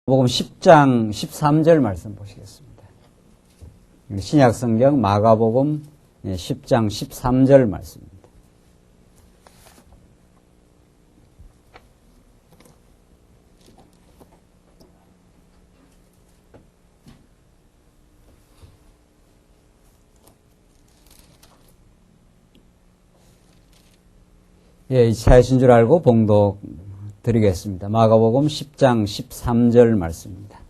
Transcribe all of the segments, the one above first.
마가복음 10장 13절 말씀 보시겠습니다. 신약성경 마가복음 10장 13절 말씀입니다. 이 차이신 줄 알고 봉독 드리겠습니다. 마가복음 10장 13절 말씀입니다.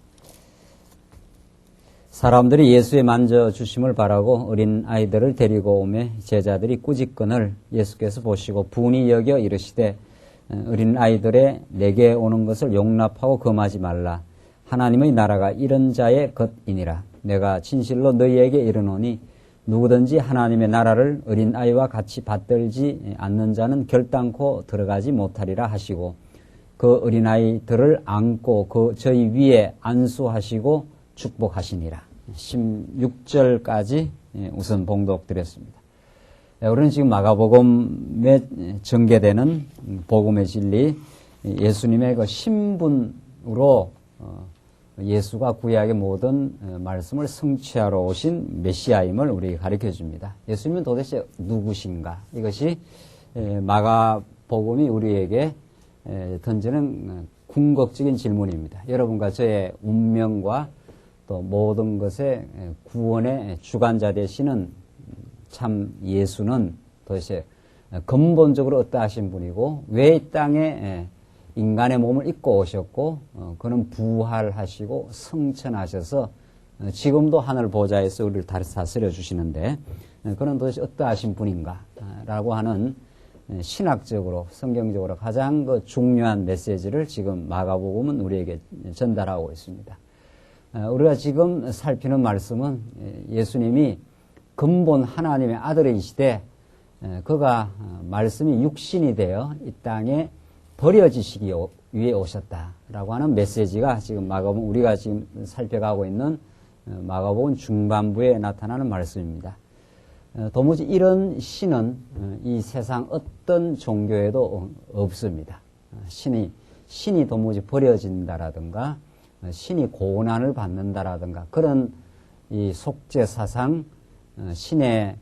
사람들이 예수의 만져주심을 바라고 어린 아이들을 데리고 오매 제자들이 꾸짖건을 예수께서 보시고 분이 여겨 이르시되 어린 아이들의 내게 오는 것을 용납하고 금하지 말라. 하나님의 나라가 이런 자의 것이니라. 내가 진실로 너희에게 이르노니 누구든지 하나님의 나라를 어린 아이와 같이 받들지 않는 자는 결단코 들어가지 못하리라 하시고 그 어린아이들을 안고 저희 위에 안수하시고 축복하시니라. 16절까지 우선 봉독드렸습니다. 우리는 지금 마가복음에 전개되는 복음의 진리, 예수님의 그 신분으로 예수가 구약의 모든 말씀을 성취하러 오신 메시아임을 우리에게 가르쳐 줍니다. 예수님은 도대체 누구신가? 이것이 마가복음이 우리에게 던지는 궁극적인 질문입니다. 여러분과 저의 운명과 또 모든 것의 구원의 주관자 되시는 참 예수는 도대체 근본적으로 어떠하신 분이고 왜 이 땅에 인간의 몸을 입고 오셨고 그는 부활하시고 성천하셔서 지금도 하늘 보좌에서 우리를 다스려 주시는데 그는 도대체 어떠하신 분인가 라고 하는 신학적으로 성경적으로 가장 그 중요한 메시지를 지금 마가복음은 우리에게 전달하고 있습니다. 우리가 지금 살피는 말씀은 예수님이 근본 하나님의 아들이시되 그가 말씀이 육신이 되어 이 땅에 버려지시기 위해 오셨다라고 하는 메시지가 지금 마가복음 우리가 지금 살펴가고 있는 마가복음 중반부에 나타나는 말씀입니다. 도무지 이런 신은 이 세상 어떤 종교에도 없습니다. 신이 도무지 버려진다라든가 신이 고난을 받는다라든가 그런 이 속죄 사상, 신의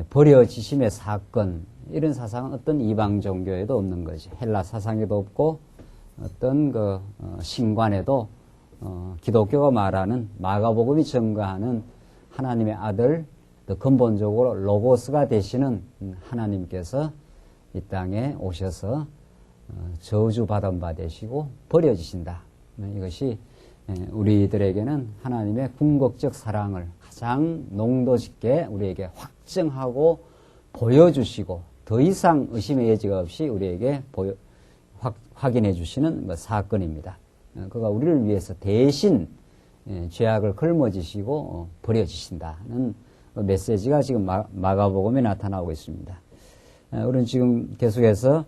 버려지심의 사건 이런 사상은 어떤 이방 종교에도 없는 것이 헬라 사상에도 없고 어떤 그 신관에도 기독교가 말하는 마가복음이 증거하는 하나님의 아들 근본적으로 로고스가 되시는 하나님께서 이 땅에 오셔서 저주받은 바 되시고 버려지신다. 이것이 우리들에게는 하나님의 궁극적 사랑을 가장 농도 깊게 우리에게 확증하고 보여주시고 더 이상 의심의 여지가 없이 우리에게 확인해 주시는 사건입니다. 그가 우리를 위해서 대신 죄악을 걸머지시고 버려지신다는 메시지가 지금 마가복음에 나타나고 있습니다. 우리는 지금 계속해서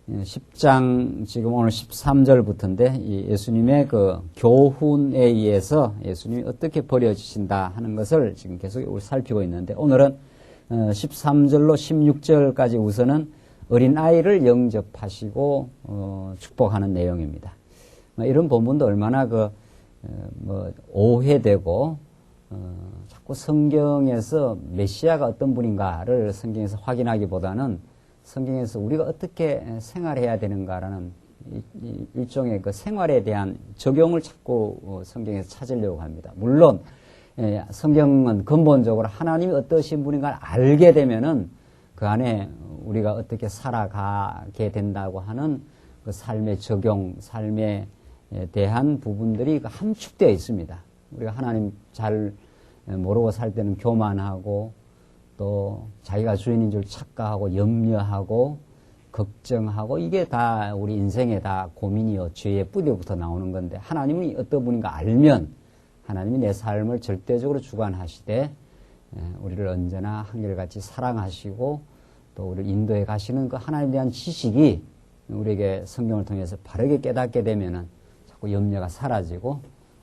10장 지금 오늘 13절부터인데 이 예수님의 그 교훈에 의해서 예수님이 어떻게 버려지신다 하는 것을 지금 계속 우리 살피고 있는데 오늘은 13절로 16절까지 우선은 어린아이를 영접하시고 축복하는 내용입니다. 이런 본문도 얼마나 오해되고 자꾸 성경에서 메시아가 어떤 분인가를 성경에서 확인하기보다는 성경에서 우리가 어떻게 생활해야 되는가라는 일종의 그 생활에 대한 적용을 자꾸 성경에서 찾으려고 합니다. 물론 성경은 근본적으로 하나님이 어떠신 분인가를 알게 되면은 그 안에 우리가 어떻게 살아가게 된다고 하는 그 삶의 적용, 삶에 대한 부분들이 함축되어 있습니다. 우리가 하나님 잘 모르고 살 때는 교만하고 또 자기가 주인인 줄 착각하고 염려하고 걱정하고 이게 다 우리 인생의 다 고민이요 죄의 뿌리부터 나오는 건데 하나님이 어떤 분인가 알면 하나님이 내 삶을 절대적으로 주관하시되 우리를 언제나 한결같이 사랑하시고 또 우리를 인도해 가시는 그 하나님에 대한 지식이 우리에게 성경을 통해서 바르게 깨닫게 되면은 자꾸 염려가 사라지고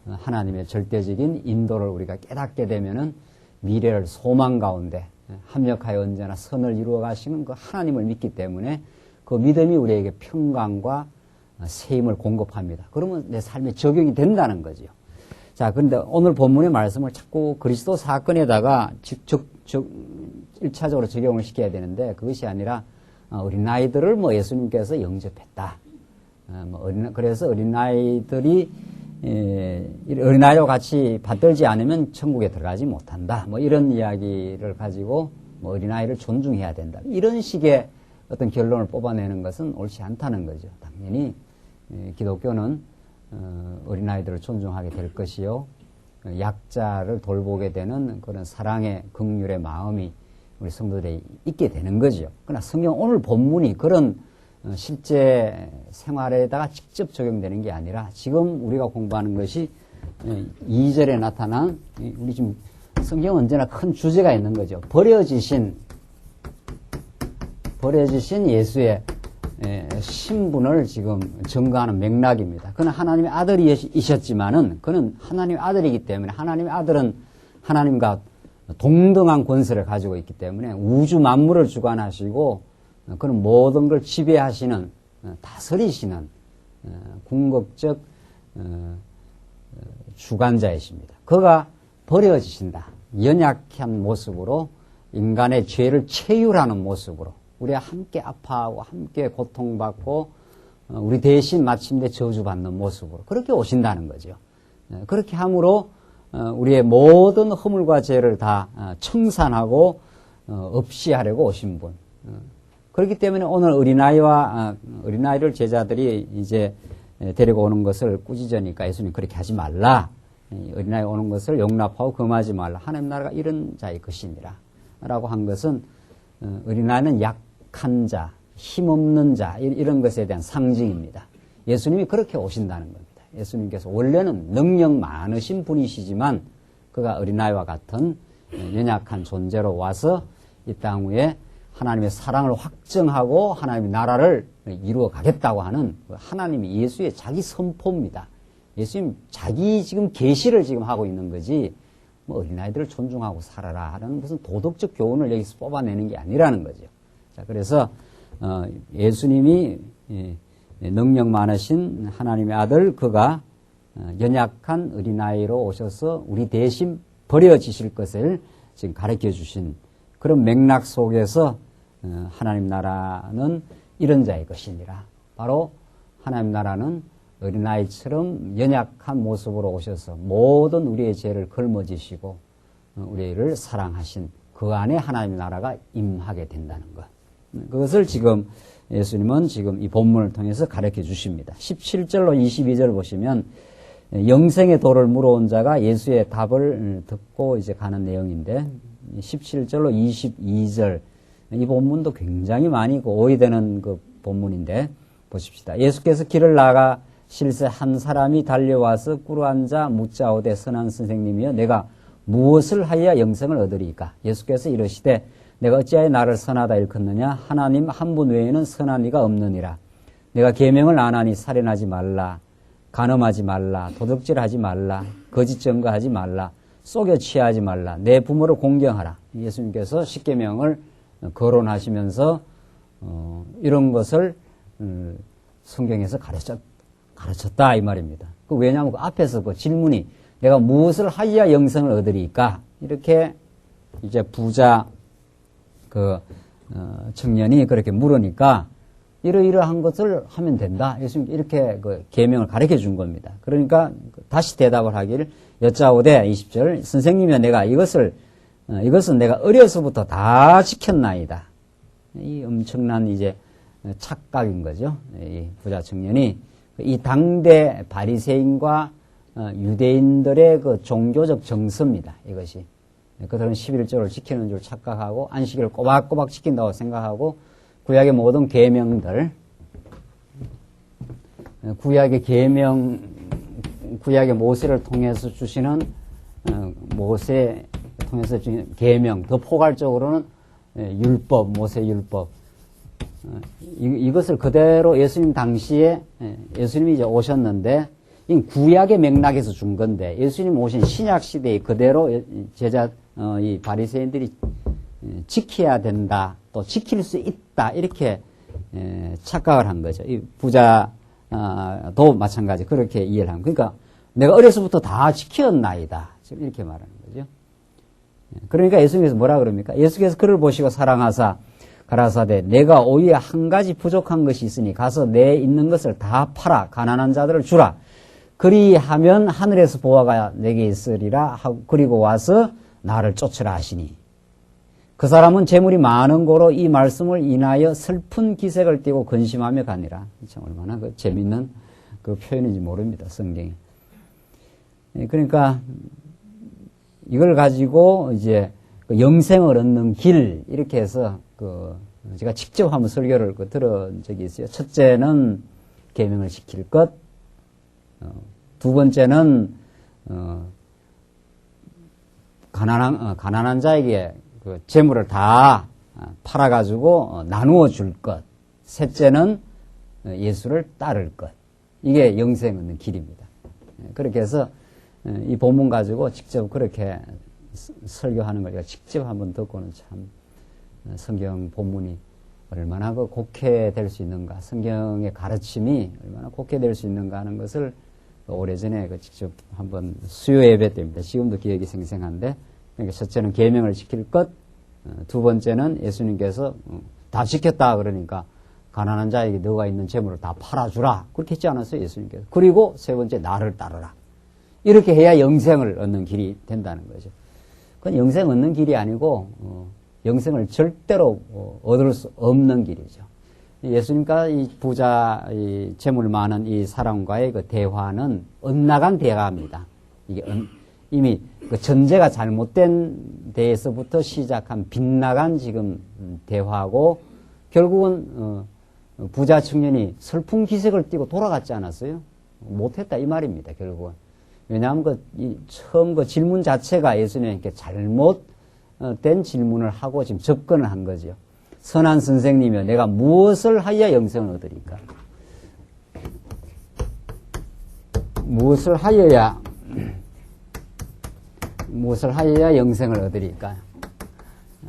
하나님의 절대적인 인도를 우리가 깨닫게 되면은 미래를 소망 가운데 합력하여 언제나 선을 이루어 가시는 그 하나님을 믿기 때문에 그 믿음이 우리에게 평강과 새 힘을 공급합니다. 그러면 내 삶에 적용이 된다는 거죠. 자, 그런데 오늘 본문의 말씀을 자꾸 그리스도 사건에다가 1차적으로 적용을 시켜야 되는데 그것이 아니라 어린아이들을 뭐 예수님께서 영접했다. 그래서 어린아이들이 어린아이와 같이 받들지 않으면 천국에 들어가지 못한다. 뭐 이런 이야기를 가지고 뭐 어린아이를 존중해야 된다. 이런 식의 어떤 결론을 뽑아내는 것은 옳지 않다는 거죠. 당연히 기독교는 어린아이들을 존중하게 될 것이요. 약자를 돌보게 되는 그런 사랑의 긍휼의 마음이 우리 성도들이 있게 되는 거죠. 그러나 성경 오늘 본문이 그런 실제 생활에다가 직접 적용되는 게 아니라 지금 우리가 공부하는 것이 2절에 나타난 우리 지금 성경은 언제나 큰 주제가 있는 거죠. 버려지신 예수의 신분을 지금 증거하는 맥락입니다. 그는 하나님의 아들이셨지만은 그는 하나님의 아들이기 때문에 하나님의 아들은 하나님과 동등한 권세를 가지고 있기 때문에 우주 만물을 주관하시고 그는 모든 걸 지배하시는 다스리시는 궁극적 주관자이십니다. 그가 버려지신다. 연약한 모습으로 인간의 죄를 체휼하는 모습으로 우리와 함께 아파하고 함께 고통받고 우리 대신 마침내 저주받는 모습으로 그렇게 오신다는 거죠. 그렇게 함으로 우리의 모든 허물과 죄를 다 청산하고 없이 하려고 오신 분. 그렇기 때문에 오늘 어린아이를 제자들이 이제 데리고 오는 것을 꾸짖으니까 예수님 그렇게 하지 말라. 어린아이 오는 것을 용납하고 금하지 말라. 하나님 나라가 이런 자의 것이니라. 라고 한 것은 어린아이는 약한 자, 힘없는 자 이런 것에 대한 상징입니다. 예수님이 그렇게 오신다는 겁니다. 예수님께서 원래는 능력 많으신 분이시지만 그가 어린아이와 같은 연약한 존재로 와서 이 땅 위에 하나님의 사랑을 확증하고 하나님의 나라를 이루어 가겠다고 하는 하나님이 예수의 자기 선포입니다. 예수님 자기 지금 계시를 지금 하고 있는 거지 뭐 어린아이들을 존중하고 살아라 하는 무슨 도덕적 교훈을 여기서 뽑아내는 게 아니라는 거죠. 자, 그래서 예수님이 능력 많으신 하나님의 아들 그가 연약한 어린아이로 오셔서 우리 대신 버려지실 것을 지금 가르쳐 주신 그런 맥락 속에서 하나님 나라는 이런 자의 것이니라. 바로 하나님 나라는 어린아이처럼 연약한 모습으로 오셔서 모든 우리의 죄를 걸머지시고 우리를 사랑하신 그 안에 하나님 나라가 임하게 된다는 것. 그것을 지금 예수님은 지금 이 본문을 통해서 가르쳐 주십니다. 17절로 22절 보시면 영생의 도를 물어온 자가 예수의 답을 듣고 이제 가는 내용인데 17절로 22절 이 본문도 굉장히 많이 오해되는 그 본문인데 보십시다. 예수께서 길을 나가 실세 한 사람이 달려와서 꿇어앉아 묻자오되 선한 선생님이여 내가 무엇을 하여야 영생을 얻으리이까? 예수께서 이르시되 내가 어찌하여 나를 선하다 일컫느냐? 하나님 한 분 외에는 선한 이가 없느니라. 내가 계명을 안 하니 살인하지 말라, 간음하지 말라, 도둑질하지 말라, 거짓 증거하지 말라, 속여 취하지 말라, 내 부모를 공경하라. 예수님께서 십계명을 거론하시면서 이런 것을 성경에서 가르쳤다 이 말입니다. 왜냐하면 그 앞에서 그 질문이 내가 무엇을 하여야 영생을 얻으리까? 이렇게 이제 부자 청년이 그렇게 물으니까 이러이러한 것을 하면 된다. 예수님 이렇게 그 계명을 가르쳐 준 겁니다. 그러니까 다시 대답을 하기를 여짜오되 20절 선생님이여 내가 이것은 내가 어려서부터 다 지켰나이다. 이 엄청난 이제 착각인 거죠. 이 부자 청년이 이 당대 바리새인과 유대인들의 그 종교적 정서입니다. 이것이 그들은 11조를 지키는 줄 착각하고 안식일을 꼬박꼬박 지킨다고 생각하고 구약의 모든 계명들 구약의 모세를 통해서 주시는 모세 통해서 주신 계명 더 포괄적으로는 율법 모세 율법 이것을 그대로 예수님 당시에 예수님이 이제 오셨는데 이 구약의 맥락에서 준 건데 예수님 오신 신약 시대에 그대로 이 바리새인들이 지켜야 된다 또 지킬 수 있다 이렇게 착각을 한 거죠. 이 부자 도 마찬가지 그렇게 이해를 합니다. 그러니까 내가 어려서부터 다 지켰나이다. 지금 이렇게 말하는 거죠. 그러니까 예수님께서 뭐라 그럽니까? 예수께서 그를 보시고 사랑하사 가라사대 내가 오히려 한 가지 부족한 것이 있으니 가서 내 있는 것을 다 팔아 가난한 자들을 주라. 그리하면 하늘에서 보화가 내게 있으리라 하고 그리고 와서 나를 쫓으라 하시니 그 사람은 재물이 많은 고로 이 말씀을 인하여 슬픈 기색을 띠고 근심하며 가니라. 참 얼마나 그 재밌는 그 표현인지 모릅니다. 성경이. 그러니까 이걸 가지고 이제 그 영생을 얻는 길 이렇게 해서 제가 직접 한번 설교를 들은 적이 있어요. 첫째는 계명을 지킬 것, 두 번째는 가난한 자에게 그 재물을 다 팔아가지고 나누어 줄 것, 셋째는 예수를 따를 것. 이게 영생 얻는 길입니다. 그렇게 해서 이 본문 가지고 직접 그렇게 설교하는 걸 제가 직접 한번 듣고는 참 성경 본문이 얼마나 그 곡해될 수 있는가, 성경의 가르침이 얼마나 곡해될 수 있는가 하는 것을 오래전에 직접 한번 수요 예배 때입니다. 지금도 기억이 생생한데, 그러니까 첫째는 계명을 지킬 것, 두 번째는 예수님께서 다 지켰다 그러니까 가난한 자에게 너가 있는 재물을 다 팔아주라. 그렇게 했지 않았어요, 예수님께서. 그리고 세 번째, 나를 따르라. 이렇게 해야 영생을 얻는 길이 된다는 거죠. 그건 영생 얻는 길이 아니고 영생을 절대로 얻을 수 없는 길이죠. 예수님과 이 부자, 이 재물 많은 이 사람과의 그 대화는 엇나간 대화입니다. 이게 이미 그 전제가 잘못된 데에서부터 시작한 빗나간 지금 대화고 결국은 부자 청년이 슬픈 기색을 띠고 돌아갔지 않았어요? 못했다 이 말입니다. 결국은. 왜냐하면 처음 그 질문 자체가 예수님께 잘못된 질문을 하고 지금 접근을 한 거죠. 선한 선생님이여 내가 무엇을 하여야 영생을 얻으리까? 무엇을 하여야 영생을 얻으리까?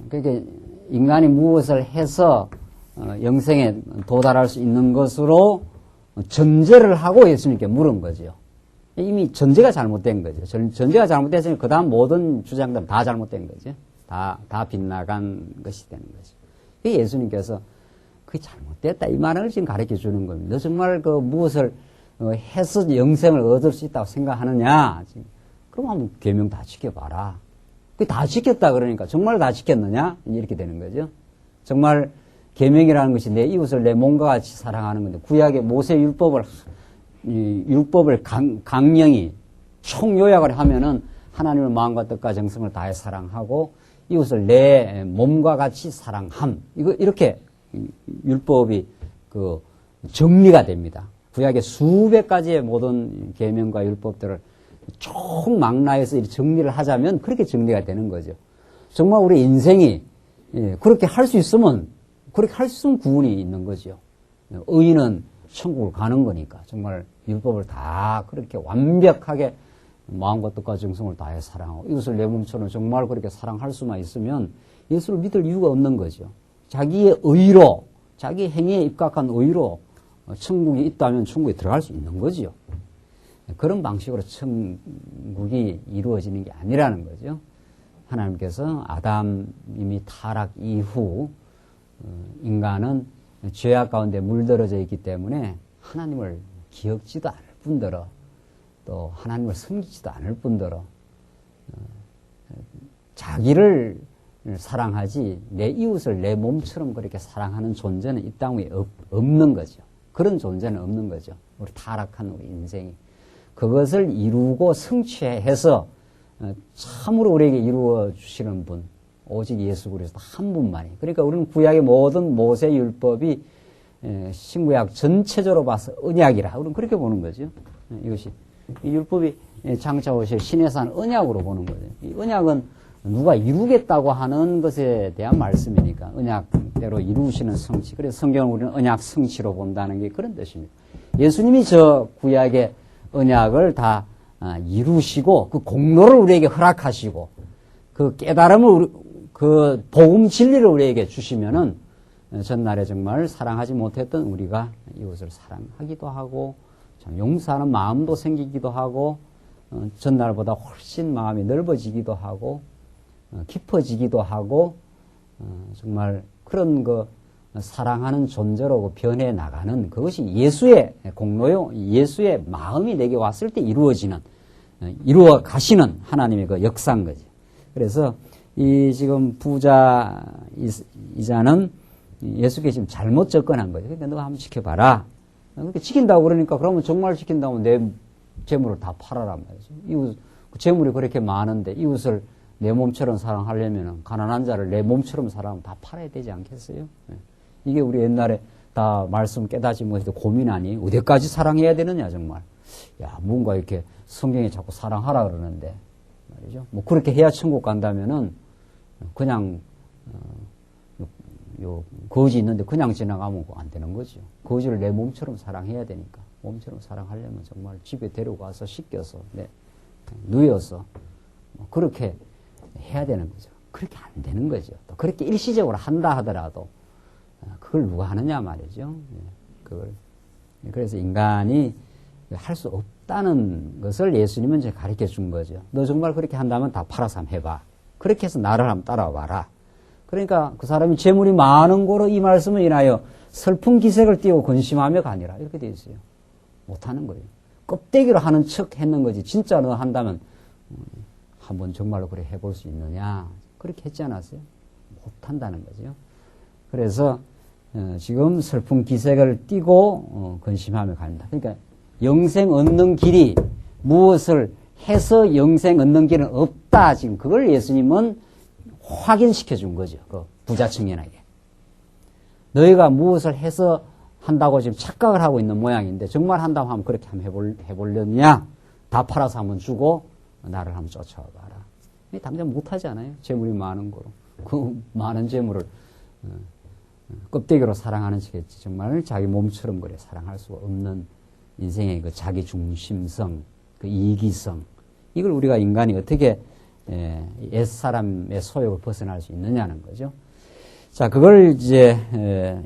그러니까 인간이 무엇을 해서 영생에 도달할 수 있는 것으로 전제를 하고 예수님께 물은 거죠. 이미 전제가 잘못된 거죠. 전제가 잘못됐으니 그 다음 모든 주장들은 다 잘못된 거죠. 다 빗나간 것이 되는 거죠. 예수님께서 그게 잘못됐다 이 말을 지금 가르쳐 주는 겁니다. 너 정말 그 무엇을 해서 영생을 얻을 수 있다고 생각하느냐? 그럼 한번 계명 다 지켜봐라. 그게 다 지켰다 그러니까 정말 다 지켰느냐? 이렇게 되는 거죠. 정말 계명이라는 것이 내 이웃을 내 몸과 같이 사랑하는 건데 구약의 모세 율법을 강령히 총요약을 하면은 하나님을 마음과 뜻과 정성을 다해 사랑하고 이웃을 내 몸과 같이 사랑함. 이렇게 율법이 정리가 됩니다. 구약의 수백 가지의 모든 계명과 율법들을 총망라해서 정리를 하자면 그렇게 정리가 되는 거죠. 정말 우리 인생이 그렇게 할 수 있으면 구원이 있는 거죠. 의인은 천국을 가는 거니까 정말 율법을 다 그렇게 완벽하게 마음과 뜻과 정성을 다해 사랑하고 이웃을 내 몸처럼 정말 그렇게 사랑할 수만 있으면 예수를 믿을 이유가 없는 거죠. 자기의 의로, 자기 행위에 입각한 의로 천국이 있다면 천국에 들어갈 수 있는 거죠. 그런 방식으로 천국이 이루어지는 게 아니라는 거죠. 하나님께서 아담이 타락 이후 인간은 죄악 가운데 물들어져 있기 때문에 하나님을 기억지도 않을 뿐더러 또 하나님을 섬기지도 않을 뿐더러 자기를 사랑하지 내 이웃을 내 몸처럼 그렇게 사랑하는 존재는 이 땅 위에 없는 거죠. 그런 존재는 없는 거죠. 우리 타락한 우리 인생이. 그것을 이루고 성취해서 참으로 우리에게 이루어 주시는 분 오직 예수 그리스도 한 분만이. 그러니까 우리는 구약의 모든 모세 율법이 신구약 전체적으로 봐서 언약이라 우리는 그렇게 보는 거죠. 이것이 이 율법이 장차 오실 신의 산 언약으로 보는 거죠. 이 언약은 누가 이루겠다고 하는 것에 대한 말씀이니까 언약대로 이루시는 성취. 그래서 성경을 우리는 언약 성취로 본다는 게 그런 뜻입니다. 예수님이 저 구약의 언약을 다 이루시고 그 공로를 우리에게 허락하시고 그 깨달음을 그 복음 진리를 우리에게 주시면은 전날에 정말 사랑하지 못했던 우리가 이웃을 사랑하기도 하고 참 용서하는 마음도 생기기도 하고 전날보다 훨씬 마음이 넓어지기도 하고 깊어지기도 하고 정말 그런 사랑하는 존재로 변해 나가는 그것이 예수의 공로요, 예수의 마음이 내게 왔을 때 이루어 가시는 하나님의 그 역사인 거죠. 그래서 이 지금 부자 이자는 예수께 지금 잘못 접근한 거죠. 그러니까 너가 한번 지켜봐라. 그렇게 지킨다고 그러니까 그러면 정말 지킨다면 내 재물을 다 팔아란 말이죠. 이웃, 재물이 그렇게 많은데 이웃을 내 몸처럼 사랑하려면 가난한 자를 내 몸처럼 사랑하면 다 팔아야 되지 않겠어요? 이게 우리 옛날에 다 말씀 깨닫지 못해도 고민 아니에요? 어디까지 사랑해야 되느냐 정말. 야, 뭔가 이렇게 성경에 자꾸 사랑하라 그러는데 말이죠. 뭐 그렇게 해야 천국 간다면은 그냥 요 거지 있는데 그냥 지나가면 안 되는 거죠. 거지를 내 몸처럼 사랑해야 되니까. 몸처럼 사랑하려면 정말 집에 데려가서 씻겨서 누여서 그렇게 해야 되는 거죠. 그렇게 안 되는 거죠. 또 그렇게 일시적으로 한다 하더라도 그걸 누가 하느냐 말이죠. 그걸 그래서 인간이 할 수 없다는 것을 예수님은 이제 가르쳐 준 거죠. 너 정말 그렇게 한다면 다 팔아서 한번 해봐. 그렇게 해서 나를 한번 따라와라. 그러니까 그 사람이 재물이 많은 거로 이 말씀을 인하여 슬픈 기색을 띠고 근심하며 가니라. 이렇게 되어 있어요. 못하는 거예요. 껍데기로 하는 척 했는 거지. 진짜 너 한다면 한번 정말로 그래 해볼 수 있느냐. 그렇게 했지 않았어요? 못한다는 거죠. 그래서 지금 슬픈 기색을 띠고 근심하며 간다. 그러니까 영생 얻는 길이 무엇을 해서 영생 얻는 길은 없다. 지금 그걸 예수님은 확인시켜 준 거죠. 그 부자 청년에게. 너희가 무엇을 해서 한다고 지금 착각을 하고 있는 모양인데 정말 한다고 하면 그렇게 한번 해보려냐? 다 팔아서 한번 주고 나를 한번 쫓아와봐라. 당장 못하지 않아요? 재물이 많은 거로. 그 많은 재물을 껍데기로 사랑하는 척했지. 정말 자기 몸처럼 그래 사랑할 수가 없는 인생의 그 자기 중심성, 그 이기성. 이걸 우리가 인간이 어떻게 옛사람의 소욕을 벗어날 수 있느냐는 거죠. 자, 그걸 이제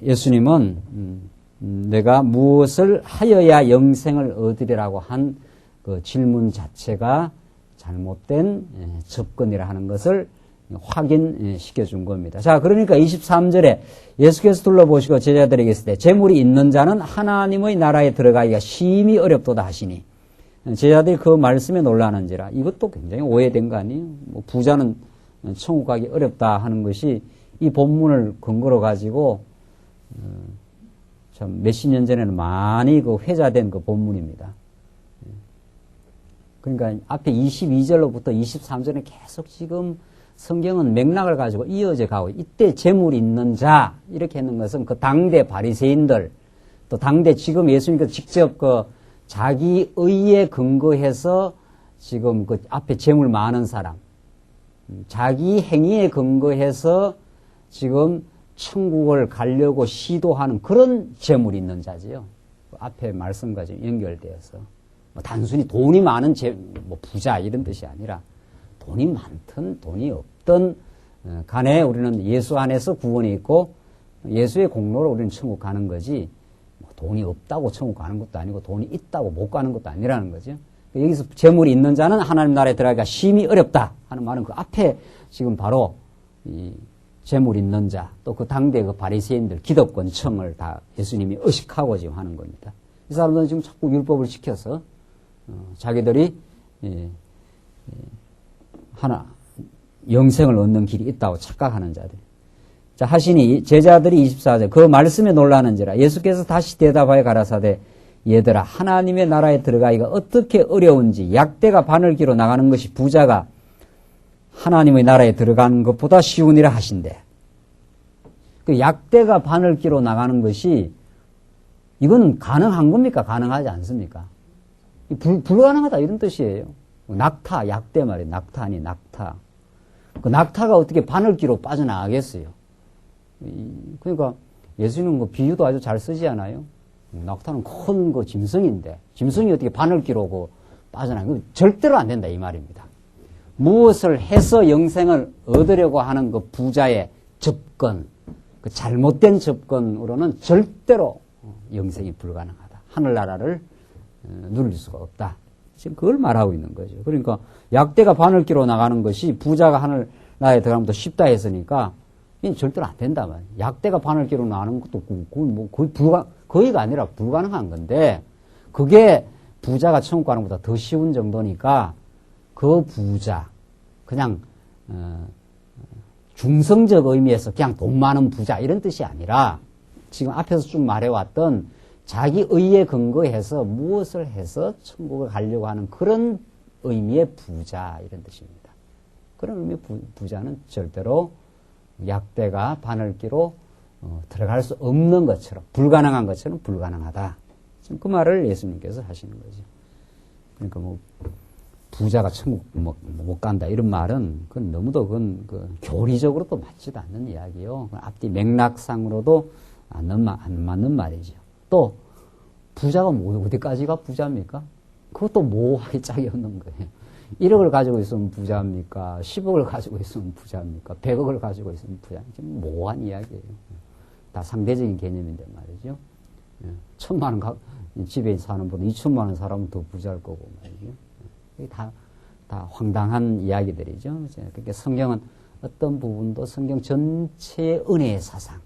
예수님은 내가 무엇을 하여야 영생을 얻으리라고 한 그 질문 자체가 잘못된 접근이라 하는 것을 확인시켜 준 겁니다. 자, 그러니까 23절에 예수께서 둘러보시고 제자들에게 했을 때 재물이 있는 자는 하나님의 나라에 들어가기가 심히 어렵도다 하시니 제자들이 그 말씀에 놀라는지라. 이것도 굉장히 오해된 거 아니에요? 뭐 부자는 천국 가기 어렵다 하는 것이 이 본문을 근거로 가지고 참 몇십 년 전에는 많이 그 회자된 그 본문입니다. 그러니까 앞에 22절로부터 23절에 계속 지금 성경은 맥락을 가지고 이어져 가고 이때 재물 있는 자 이렇게 했는 것은 그 당대 바리새인들 또 당대 지금 예수님께서 직접 그 자기 의에 근거해서 지금 그 앞에 재물 많은 사람 자기 행위에 근거해서 지금 천국을 가려고 시도하는 그런 재물이 있는 자지요. 그 앞에 말씀과 지금 연결되어서 뭐 단순히 돈이 많은 뭐 부자 이런 뜻이 아니라 돈이 많든 돈이 없든 간에 우리는 예수 안에서 구원이 있고 예수의 공로로 우리는 천국 가는 거지 뭐 돈이 없다고 천국 가는 것도 아니고 돈이 있다고 못 가는 것도 아니라는 거죠. 여기서 재물이 있는 자는 하나님 나라에 들어가기가 심히 어렵다 하는 말은 그 앞에 지금 바로 이 재물 있는 자 또 그 당대 그 바리새인들 기득권층을 다 예수님이 의식하고 지금 하는 겁니다. 이 사람들은 지금 자꾸 율법을 지켜서 자기들이 하나 영생을 얻는 길이 있다고 착각하는 자들. 자 하시니 제자들이 24절 그 말씀에 놀라는지라 예수께서 다시 대답하여 가라사대 얘들아 하나님의 나라에 들어가기가 어떻게 어려운지 약대가 바늘기로 나가는 것이 부자가 하나님의 나라에 들어가는 것보다 쉬우니라 하신대. 그 약대가 바늘기로 나가는 것이 이건 가능한 겁니까? 가능하지 않습니까? 불가능하다 이런 뜻이에요. 낙타, 약대 말이에요. 낙타 아니 낙타. 그 낙타가 어떻게 바늘기로 빠져나가겠어요? 그러니까 예수님은 그 비유도 아주 잘 쓰지 않아요? 낙타는 큰 그 짐승인데 짐승이 어떻게 바늘기로 그 빠져나가요? 절대로 안 된다 이 말입니다. 무엇을 해서 영생을 얻으려고 하는 그 부자의 접근, 그 잘못된 접근으로는 절대로 영생이 불가능하다. 하늘나라를 누릴 수가 없다. 지금 그걸 말하고 있는 거죠. 그러니까 약대가 바늘기로 나가는 것이 부자가 하늘나라에 들어가면 더 쉽다 했으니까 이건 절대로 안 된다 말이에요. 약대가 바늘기로 나가는 것도 그건 뭐 거의가 아니라 불가능한 건데 그게 부자가 천국 가는 것보다 더 쉬운 정도니까 그 부자 그냥 중성적 의미에서 그냥 돈 많은 부자 이런 뜻이 아니라 지금 앞에서 쭉 말해왔던 자기 의에 근거해서 무엇을 해서 천국을 가려고 하는 그런 의미의 부자 이런 뜻입니다. 그런 의미의 부자는 절대로 약대가 바늘기로 들어갈 수 없는 것처럼 불가능한 것처럼 불가능하다. 지금 그 말을 예수님께서 하시는 거죠. 그러니까 뭐 부자가 천국 못 간다 이런 말은 그건 너무도 그건 교리적으로 또 맞지도 않는 이야기요. 앞뒤 맥락상으로도 안 맞는 말이죠. 또 부자가 어디까지가 부자입니까? 그것도 모호하게 짝이 없는 거예요. 1억을 가지고 있으면 부자입니까? 10억을 가지고 있으면 부자입니까? 100억을 가지고 있으면 부자입니까? 모호한 이야기예요. 다 상대적인 개념인데 말이죠. 1,000만 원 집에 사는 분 2,000만 원 사람은 더 부자일 거고 말이죠. 다 황당한 이야기들이죠. 그러니까 성경은 어떤 부분도 성경 전체의 은혜의 사상,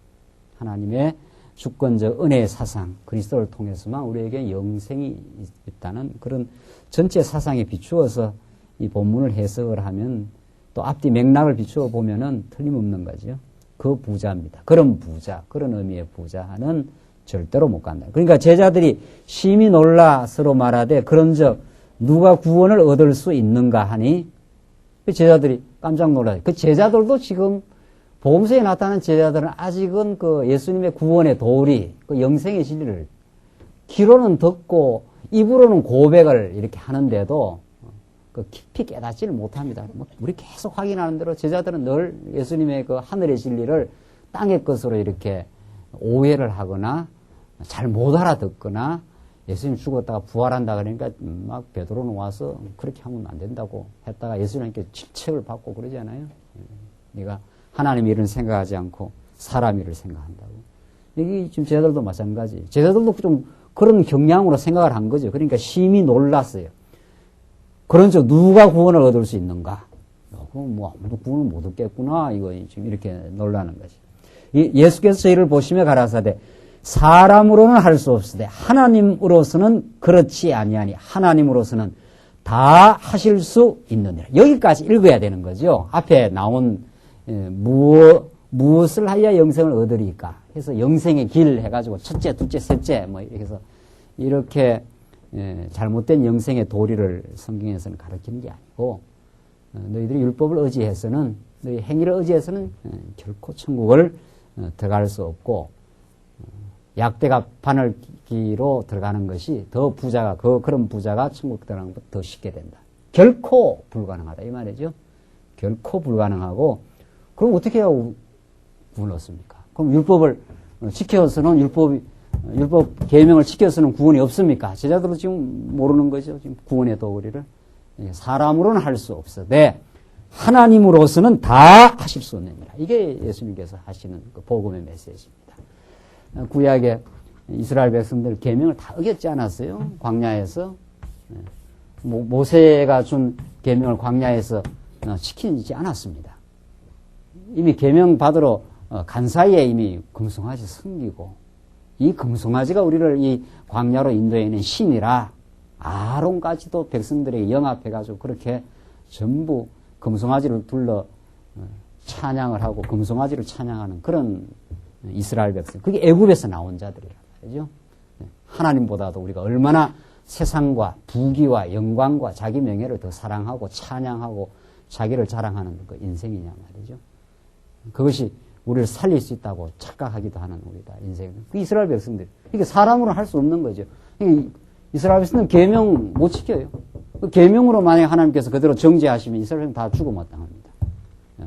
하나님의 주권적 은혜의 사상, 그리스도를 통해서만 우리에게 영생이 있다는 그런 전체 사상에 비추어서 이 본문을 해석을 하면 또 앞뒤 맥락을 비추어 보면은 틀림없는 거죠. 그 부자입니다. 그런 부자, 그런 의미의 부자는 절대로 못 간다. 그러니까 제자들이 심히 놀라 서로 말하되 그런즉 누가 구원을 얻을 수 있는가 하니 그 제자들이 깜짝 놀라요. 그 제자들도 지금 복음서에 나타난 제자들은 아직은 그 예수님의 구원의 도리, 그 영생의 진리를 귀로는 듣고 입으로는 고백을 이렇게 하는데도 그 깊이 깨닫지를 못합니다. 우리 계속 확인하는 대로 제자들은 늘 예수님의 그 하늘의 진리를 땅의 것으로 이렇게 오해를 하거나 잘 못 알아듣거나 예수님 죽었다가 부활한다 그러니까 막 베드로는 와서 그렇게 하면 안 된다고 했다가 예수님께 질책을 받고 그러잖아요. 네가 하나님 일은 생각하지 않고 사람 일을 생각한다고. 여기 지금 제자들도 마찬가지. 제자들도 좀 그런 경향으로 생각을 한 거죠. 그러니까 심히 놀랐어요. 그런즉 누가 구원을 얻을 수 있는가? 그럼 뭐 아무도 구원을 못 얻겠구나. 이거 지금 이렇게 놀라는 거지. 예수께서 저희를 보시며 가라사대 사람으로는 할 수 없으되 하나님으로서는 그렇지 아니하니 하나님으로서는 다 하실 수 있느니라. 여기까지 읽어야 되는 거죠. 앞에 나온 무엇을 하여 영생을 얻으리까 해서 영생의 길 해가지고 첫째, 둘째, 셋째 뭐 이렇게 해서 이렇게 잘못된 영생의 도리를 성경에서는 가르치는 게 아니고 너희들이 율법을 의지해서는 너희 행위를 의지해서는 결코 천국을 들어갈 수 없고 약대가 바늘기로 들어가는 것이 더 부자가 그런 부자가 천국 들어가는 것보다 더 쉽게 된다. 결코 불가능하다 이 말이죠. 결코 불가능하고 그럼 어떻게 해야 구원을 얻습니까? 그럼 율법을 지켜서는 율법 계명을 지켜서는 구원이 없습니까? 제자들은 지금 모르는 거죠. 지금 구원의 도리를 사람으로는 할 수 없어되 하나님으로서는 다 하실 수 없느니라. 이게 예수님께서 하시는 그 복음의 메시지입니다. 구약의 이스라엘 백성들 계명을 다 어겼지 않았어요? 광야에서 모세가 준 계명을 광야에서 지키지 않았습니다. 이미 계명 받으러 간 사이에 이미 금송아지 섬기고 이 금송아지가 우리를 이 광야로 인도해낸 신이라 아론까지도 백성들에게 영합해가지고 그렇게 전부 금송아지를 둘러 찬양을 하고 금송아지를 찬양하는 그런 이스라엘 백성. 그게 애굽에서 나온 자들이란 말이죠. 하나님보다도 우리가 얼마나 세상과 부귀와 영광과 자기 명예를 더 사랑하고 찬양하고 자기를 자랑하는 그 인생이냐 말이죠. 그것이 우리를 살릴 수 있다고 착각하기도 하는 우리다 인생. 그 이스라엘 백성들. 이게 사람으로는 할 수 없는 거죠. 이스라엘 백성들은 계명 못 지켜요. 그 계명으로 만약 하나님께서 그대로 정죄하시면 이스라엘 백성 다 죽어마땅합니다.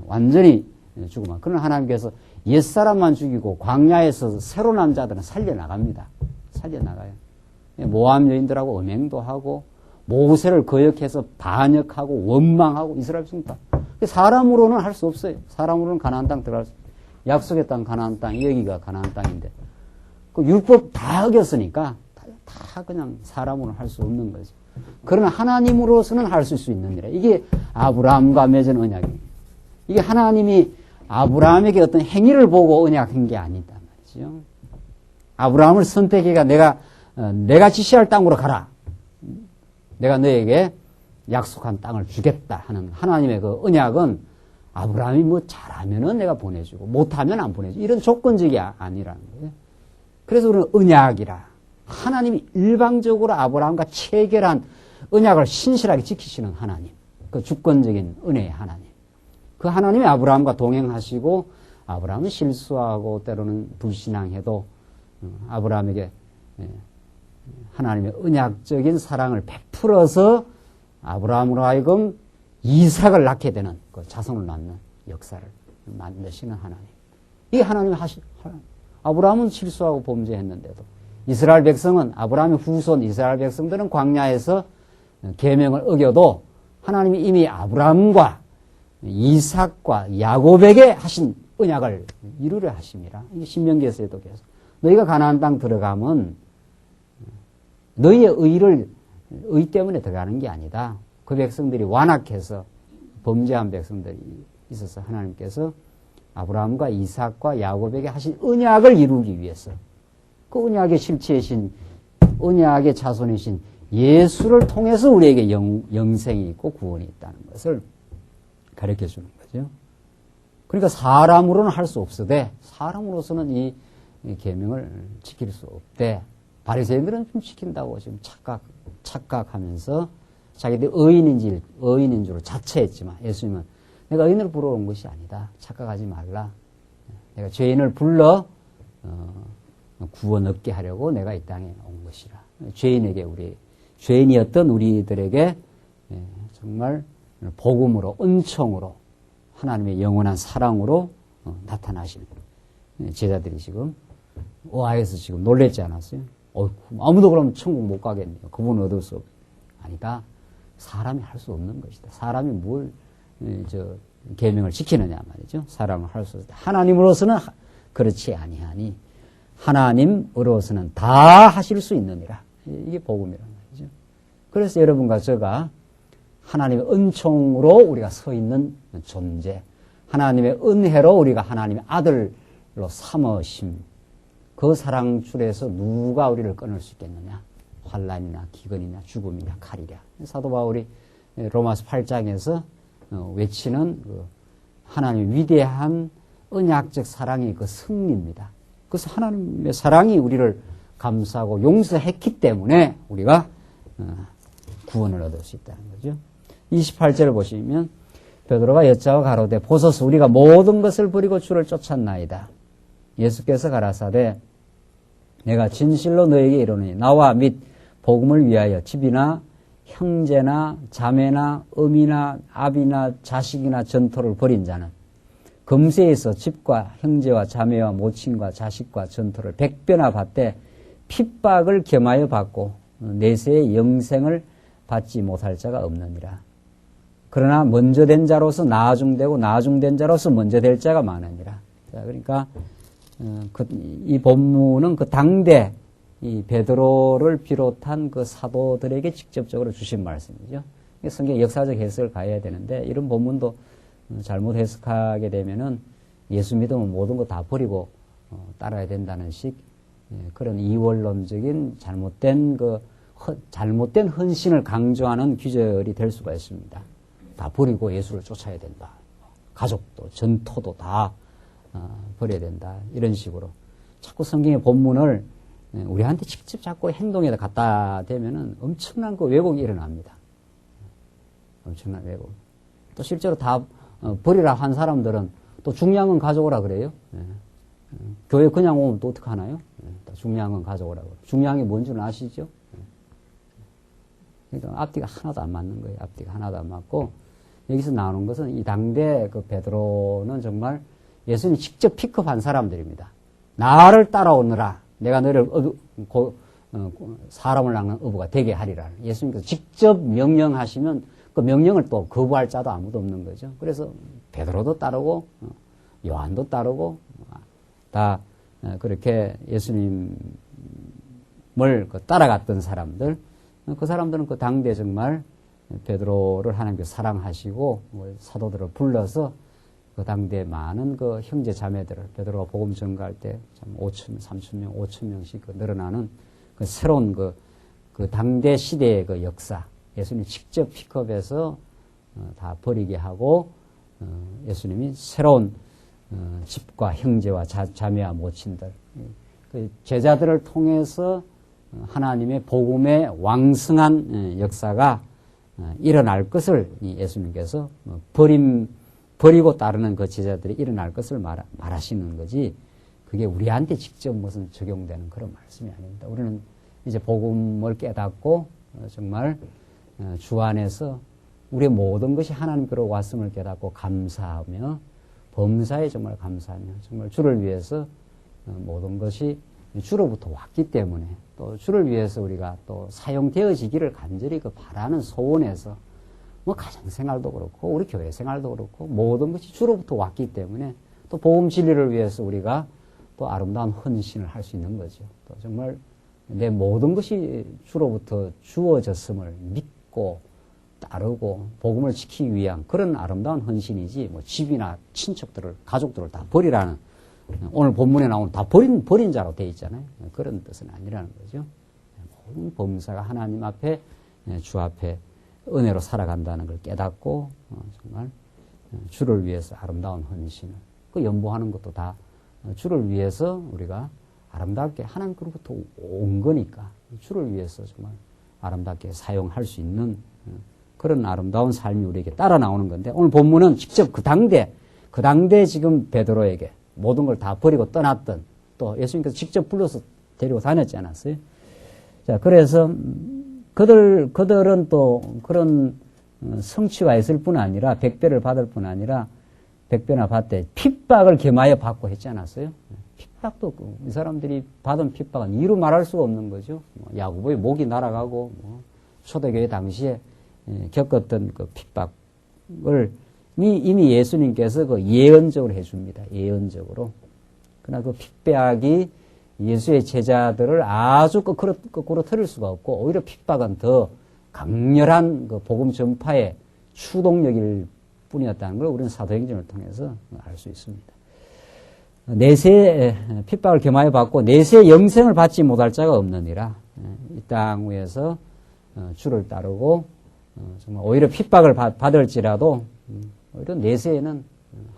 완전히 죽어마. 그러나 하나님께서 옛사람만 죽이고 광야에서 새로 난 자들은 살려나갑니다. 살려나가요. 모함 여인들하고 음행도 하고 모세를 거역해서 반역하고 원망하고 이스라엘 백성 다. 사람으로는 할 수 없어요. 사람으로는 가나안 땅 들어갈 수 없어요. 약속의 땅, 가나안 땅, 여기가 가나안 땅인데 그 율법 다 어겼으니까 다 그냥 사람으로 할 수 없는 거죠. 그러나 하나님으로서는 할 수 있는 일이에요. 이게 아브라함과 맺은 언약입니다. 이게 하나님이 아브라함에게 어떤 행위를 보고 언약한 게 아니다 말이죠. 아브라함을 선택해가 내가 지시할 땅으로 가라. 내가 너에게 약속한 땅을 주겠다 하는 하나님의 그 언약은 아브라함이 뭐 잘하면은 내가 보내주고 못하면 안 보내주고 이런 조건적이 아니라는 거예요. 그래서 우리는 언약이라 하나님이 일방적으로 아브라함과 체결한 언약을 신실하게 지키시는 하나님, 그 주권적인 은혜의 하나님. 그 하나님이 아브라함과 동행하시고 아브라함은 실수하고 때로는 불신앙해도 아브라함에게 하나님의 언약적인 사랑을 베풀어서 아브라함으로 하여금 이삭을 낳게 되는 그 자손을 낳는 역사를 만드시는 하나님. 이게 하나님이 아브라함은 실수하고 범죄했는데도 이스라엘 백성은 아브라함의 후손 이스라엘 백성들은 광야에서 계명을 어겨도 하나님이 이미 아브라함과 이삭과 야곱에게 하신 언약을 이루려 하십니다. 이게 신명기에서도 계속 너희가 가나안 땅 들어가면 너희의 의 때문에 들어가는 게 아니다. 그 백성들이 완악해서 범죄한 백성들이 있어서 하나님께서 아브라함과 이삭과 야곱에게 하신 언약을 이루기 위해서 그 언약의 실체이신 언약의 자손이신 예수를 통해서 우리에게 영생이 있고 구원이 있다는 것을 가르쳐 주는 거죠. 그러니까 사람으로는 할 수 없으되 사람으로서는 이 계명을 지킬 수 없대. 바리새인들은 좀 지킨다고 지금 착각하면서 자기들이 의인인 줄 자처했지만 예수님은 내가 의인을 부르러 온 것이 아니다. 착각하지 말라. 내가 죄인을 불러 구원 얻게 하려고 내가 이 땅에 온 것이라. 죄인이었던 우리들에게 정말 복음으로 은총으로 하나님의 영원한 사랑으로 나타나신 제자들이 지금 오하에서 지금 놀랬지 않았어요? 아무도 그러면 천국 못 가겠네요. 그분은 얻을 수 아니다. 사람이 할 수 없는 것이다. 사람이 뭘 계명을 지키느냐 말이죠. 사람은 할 수 없다. 하나님으로서는 그렇지 아니하니 하나님으로서는 다 하실 수 있느니라. 이게 복음이란 말이죠. 그래서 여러분과 제가 하나님의 은총으로 우리가 서 있는 존재, 하나님의 은혜로 우리가 하나님의 아들로 삼으심, 그 사랑줄에서 누가 우리를 끊을 수 있겠느냐? 환난이나 기근이나 죽음이나 칼이랴. 사도 바울이 로마서 8장에서 외치는 그 하나님의 위대한 언약적 사랑의 그 승리입니다. 그래서 하나님의 사랑이 우리를 감싸고 용서했기 때문에 우리가 구원을 얻을 수 있다는 거죠. 28절을 보시면 베드로가 여짜와 가로되 보소서 우리가 모든 것을 버리고 주를 쫓았나이다. 예수께서 가라사대 내가 진실로 너에게 이르노니 나와 및 복음을 위하여 집이나 형제나 자매나 어미나 아비나 자식이나 전토를 벌인 자는 금세에서 집과 형제와 자매와 모친과 자식과 전토를 100배나 받되 핍박을 겸하여 받고 내세의 영생을 받지 못할 자가 없느니라. 그러나 먼저 된 자로서 나중되고 나중된 자로서 먼저 될 자가 많으니라. 자, 그러니까 이 본문은 그 당대 이 베드로를 비롯한 그 사도들에게 직접적으로 주신 말씀이죠. 성경 역사적 해석을 가야 되는데 이런 본문도 잘못 해석하게 되면은 예수 믿으면 모든 거 다 버리고 따라야 된다는 식 그런 이원론적인 잘못된 헌신을 강조하는 규절이 될 수가 있습니다. 다 버리고 예수를 쫓아야 된다. 가족도 전토도 다 버려야 된다. 이런 식으로 자꾸 성경의 본문을 우리한테 직접 자꾸 행동에다 갖다 대면은 엄청난 그 왜곡이 일어납니다. 엄청난 왜곡. 또 실제로 다 버리라 한 사람들은 또 중요한 건 가져오라 그래요. 교회 그냥 오면 또 어떻게 하나요? 중요한 건 가져오라 그래요. 중요한 게 뭔 줄 아시죠? 그러니까 앞뒤가 하나도 안 맞는 거예요. 앞뒤가 하나도 안 맞고 여기서 나오는 것은 이 당대 그 베드로는 정말 예수님이 직접 픽업한 사람들입니다. 나를 따라오느라 내가 너를 사람을 낚는 어부가 되게 하리라. 예수님께서 직접 명령하시면 그 명령을 또 거부할 자도 아무도 없는 거죠. 그래서 베드로도 따르고 요한도 따르고 다 그렇게 예수님을 따라갔던 사람들, 그 사람들은 그 당대 정말 베드로를 하나님께서 사랑하시고 사도들을 불러서 그 당대 많은 그 형제 자매들을 베드로가 복음 전가할 때 5천, 3,000명, 5,000명씩 늘어나는 그 새로운 그 당대 시대의 그 역사, 예수님 직접 픽업해서 다 버리게 하고 예수님이 새로운 집과 형제와 자매와 모친들, 그 제자들을 통해서 하나님의 복음의 왕성한 역사가 일어날 것을 예수님께서 버리고 따르는 그 제자들이 일어날 것을 말하시는 거지, 그게 우리한테 직접 무슨 적용되는 그런 말씀이 아닙니다. 우리는 이제 복음을 깨닫고 정말 주 안에서 우리의 모든 것이 하나님께로 왔음을 깨닫고 감사하며 범사에 정말 감사하며 정말 주를 위해서 모든 것이 주로부터 왔기 때문에 또 주를 위해서 우리가 또 사용되어지기를 간절히 그 바라는 소원에서 뭐 가정생활도 그렇고 우리 교회 생활도 그렇고 모든 것이 주로부터 왔기 때문에 또 복음 진리를 위해서 우리가 또 아름다운 헌신을 할 수 있는 거죠. 또 정말 내 모든 것이 주로부터 주어졌음을 믿고 따르고 복음을 지키기 위한 그런 아름다운 헌신이지, 뭐 집이나 친척들을, 가족들을 다 버리라는, 오늘 본문에 나오는 다 버린 자로 되어 있잖아요. 그런 뜻은 아니라는 거죠. 모든 범사가 하나님 앞에, 주 앞에 은혜로 살아간다는 걸 깨닫고 정말 주를 위해서 아름다운 헌신을, 그 연보하는 것도 다 주를 위해서 우리가 아름답게 하나님께로부터 온 거니까 주를 위해서 정말 아름답게 사용할 수 있는 그런 아름다운 삶이 우리에게 따라 나오는 건데, 오늘 본문은 직접 그 당대 지금 베드로에게 모든 걸 다 버리고 떠났던, 또 예수님께서 직접 불러서 데리고 다녔지 않았어요? 자, 그래서 그들은 또 그런 성취가 있을 뿐 아니라, 백배를 받을 뿐 아니라, 백배나 받되 핍박을 겸하여 받고 했지 않았어요? 핍박도 이 사람들이 받은 핍박은 이루 말할 수가 없는 거죠. 야고보의 목이 날아가고, 초대교회 당시에 겪었던 그 핍박을 이미 예수님께서 그 예언적으로 해줍니다. 예언적으로. 그러나 그 핍박이 예수의 제자들을 아주 거꾸로 틀을 수가 없고, 오히려 핍박은 더 강렬한 그 복음 전파의 추동력일 뿐이었다는 걸 우리는 사도행전을 통해서 알 수 있습니다. 내세 핍박을 겸하여 받고 내세 영생을 받지 못할 자가 없느니라. 이 땅 위에서 주를 따르고 정말 오히려 핍박을 받을지라도 오히려 내세에는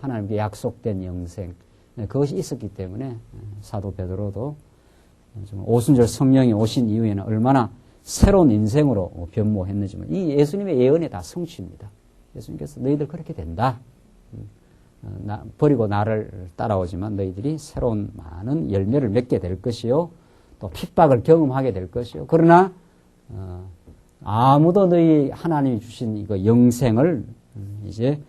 하나님께 약속된 영생, 그것이 있었기 때문에 사도 베드로도 정말 오순절 성령이 오신 이후에는 얼마나 새로운 인생으로 변모했는지, 이 예수님의 예언이 다 성취입니다. 예수님께서 너희들 그렇게 된다. 버리고 나를 따라오지만 너희들이 새로운 많은 열매를 맺게 될 것이요, 또 핍박을 경험하게 될 것이요. 그러나 아무도 너희 하나님이 주신 이거 영생을 이제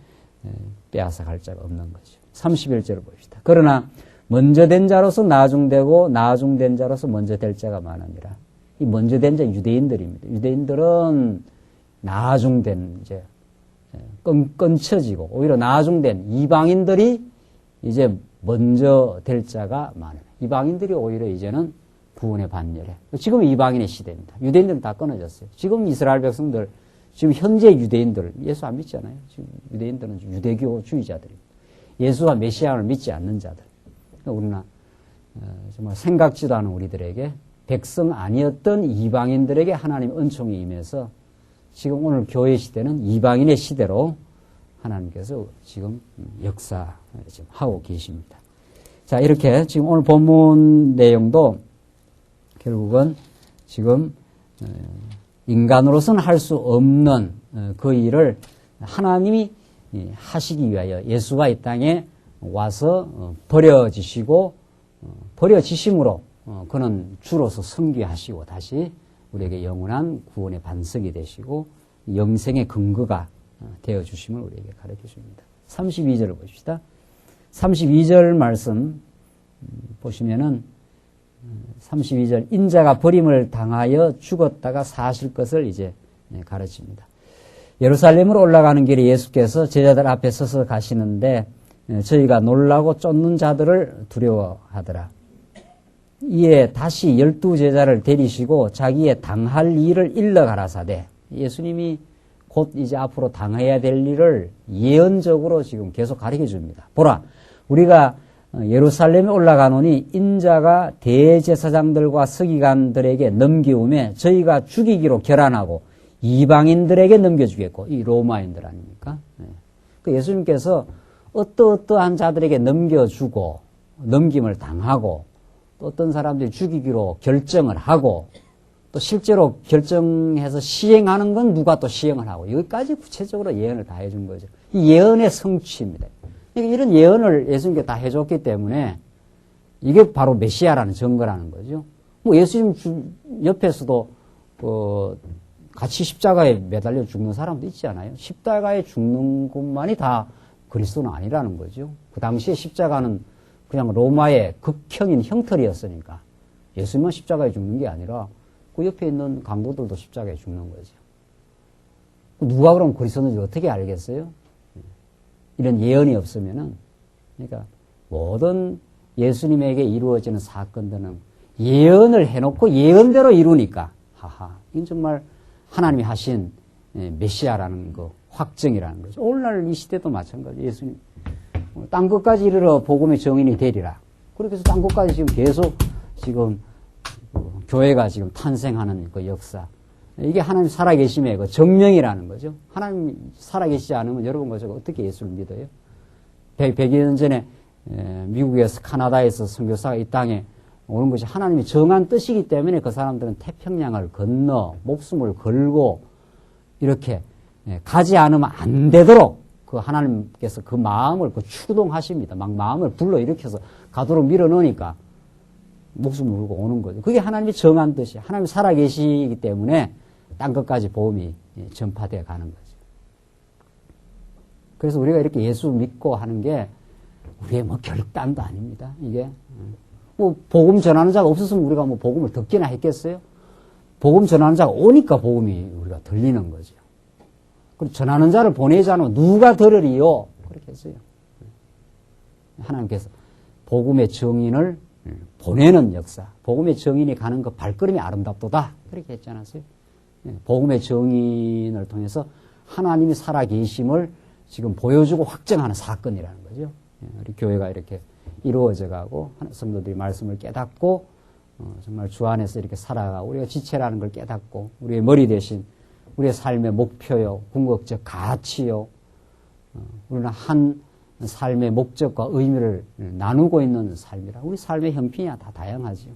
빼앗아 갈 자가 없는 거죠. 31절을 봅시다. 그러나 먼저 된 자로서 나중되고 나중된 자로서 먼저 될 자가 많으니라. 이 먼저 된 자 유대인들입니다. 유대인들은 나중된 이제 끊쳐지고 오히려 나중된 이방인들이 이제 먼저 될 자가 많아요. 이방인들이 오히려 이제는 구원의 반열에. 지금 이방인의 시대입니다. 유대인들은 다 끊어졌어요. 지금 이스라엘 백성들, 지금 현재 유대인들, 예수 안 믿잖아요. 지금 유대인들은 유대교주의자들입니다. 예수와 메시아를 믿지 않는 자들. 우리나 정말 생각지도 않은 우리들에게, 백성 아니었던 이방인들에게 하나님의 은총이 임해서 지금 오늘 교회 시대는 이방인의 시대로 하나님께서 지금 역사 지금 하고 계십니다. 자, 이렇게 지금 오늘 본문 내용도 결국은 지금 인간으로서는 할 수 없는 그 일을 하나님이 하시기 위하여 예수가 이 땅에 와서 버려지시고, 버려지심으로 그는 주로서 섬기하시고 다시 우리에게 영원한 구원의 반석이 되시고 영생의 근거가 되어주심을 우리에게 가르쳐 줍니다. 32절을 보십시다. 32절 말씀 보시면은 32절, 인자가 버림을 당하여 죽었다가 사실 것을 이제 가르칩니다. 예루살렘으로 올라가는 길에 예수께서 제자들 앞에 서서 가시는데 저희가 놀라고 쫓는 자들을 두려워하더라. 이에 다시 12제자를 데리시고 자기의 당할 일을 일러 가라사대. 예수님이 곧 이제 앞으로 당해야 될 일을 예언적으로 지금 계속 가르쳐 줍니다. 보라, 우리가 예루살렘에 올라가노니 인자가 대제사장들과 서기관들에게 넘기움에 저희가 죽이기로 결안하고 이방인들에게 넘겨주겠고, 이 로마인들 아닙니까? 그 예수님께서 어떠한 자들에게 넘겨주고 넘김을 당하고 또 어떤 사람들이 죽이기로 결정을 하고 또 실제로 결정해서 시행하는 건 누가 또 시행을 하고, 여기까지 구체적으로 예언을 다 해준 거죠. 이 예언의 성취입니다. 이런 예언을 예수님께 다 해줬기 때문에 이게 바로 메시아라는 증거라는 거죠. 뭐 예수님 옆에서도 같이 십자가에 매달려 죽는 사람도 있지 않아요? 십자가에 죽는 것만이 다 그리스도는 아니라는 거죠. 그 당시에 십자가는 그냥 로마의 극형인 형틀이었으니까 예수님만 십자가에 죽는 게 아니라 그 옆에 있는 강도들도 십자가에 죽는 거죠. 누가 그럼 그리스도인지 어떻게 알겠어요? 이런 예언이 없으면은, 그러니까 모든 예수님에게 이루어지는 사건들은 예언을 해놓고 예언대로 이루니까, 하하, 이건 정말 하나님이 하신 메시아라는 거, 확증이라는 거죠. 오늘날 이 시대도 마찬가지. 예수님, 땅 끝까지 이르러 복음의 정인이 되리라. 그렇게 해서 땅 끝까지 지금 계속 지금 교회가 지금 탄생하는 그 역사. 이게 하나님 살아계심의 그 정명이라는 거죠. 하나님 살아계시지 않으면 여러분 가지고 어떻게 예수를 믿어요? 100여 년 전에 미국에서 카나다에서 선교사가 이 땅에 오는 것이 하나님이 정한 뜻이기 때문에 그 사람들은 태평양을 건너 목숨을 걸고 이렇게 가지 않으면 안 되도록 그 하나님께서 그 마음을 추동하십니다. 막 마음을 불러일으켜서 가도록 밀어넣으니까 목숨을 걸고 오는 거죠. 그게 하나님이 정한 뜻이에요. 하나님이 살아계시기 때문에 땅끝까지 복음이 전파되어 가는 거죠. 그래서 우리가 이렇게 예수 믿고 하는 게 우리의 뭐 결단도 아닙니다. 이게 뭐 복음 전하는 자가 없었으면 우리가 뭐 복음을 듣기나 했겠어요? 복음 전하는 자가 오니까 복음이 우리가 들리는 거죠. 그리고 전하는 자를 보내지 않으면 누가 들으리요? 그렇게 했어요. 하나님께서 복음의 정인을 보내는 역사, 복음의 정인이 가는 그 발걸음이 아름답도다. 그렇게 했지 않았어요? 복음의 정인을 통해서 하나님이 살아계심을 지금 보여주고 확정하는 사건이라는 거죠. 우리 교회가 이렇게 이루어져 가고 성도들이 말씀을 깨닫고 정말 주 안에서 이렇게 살아가고 우리가 지체라는 걸 깨닫고 우리의 머리 대신 우리의 삶의 목표요, 궁극적 가치요, 우리는 한 삶의 목적과 의미를 나누고 있는 삶이라. 우리 삶의 형편이 다 다양하죠.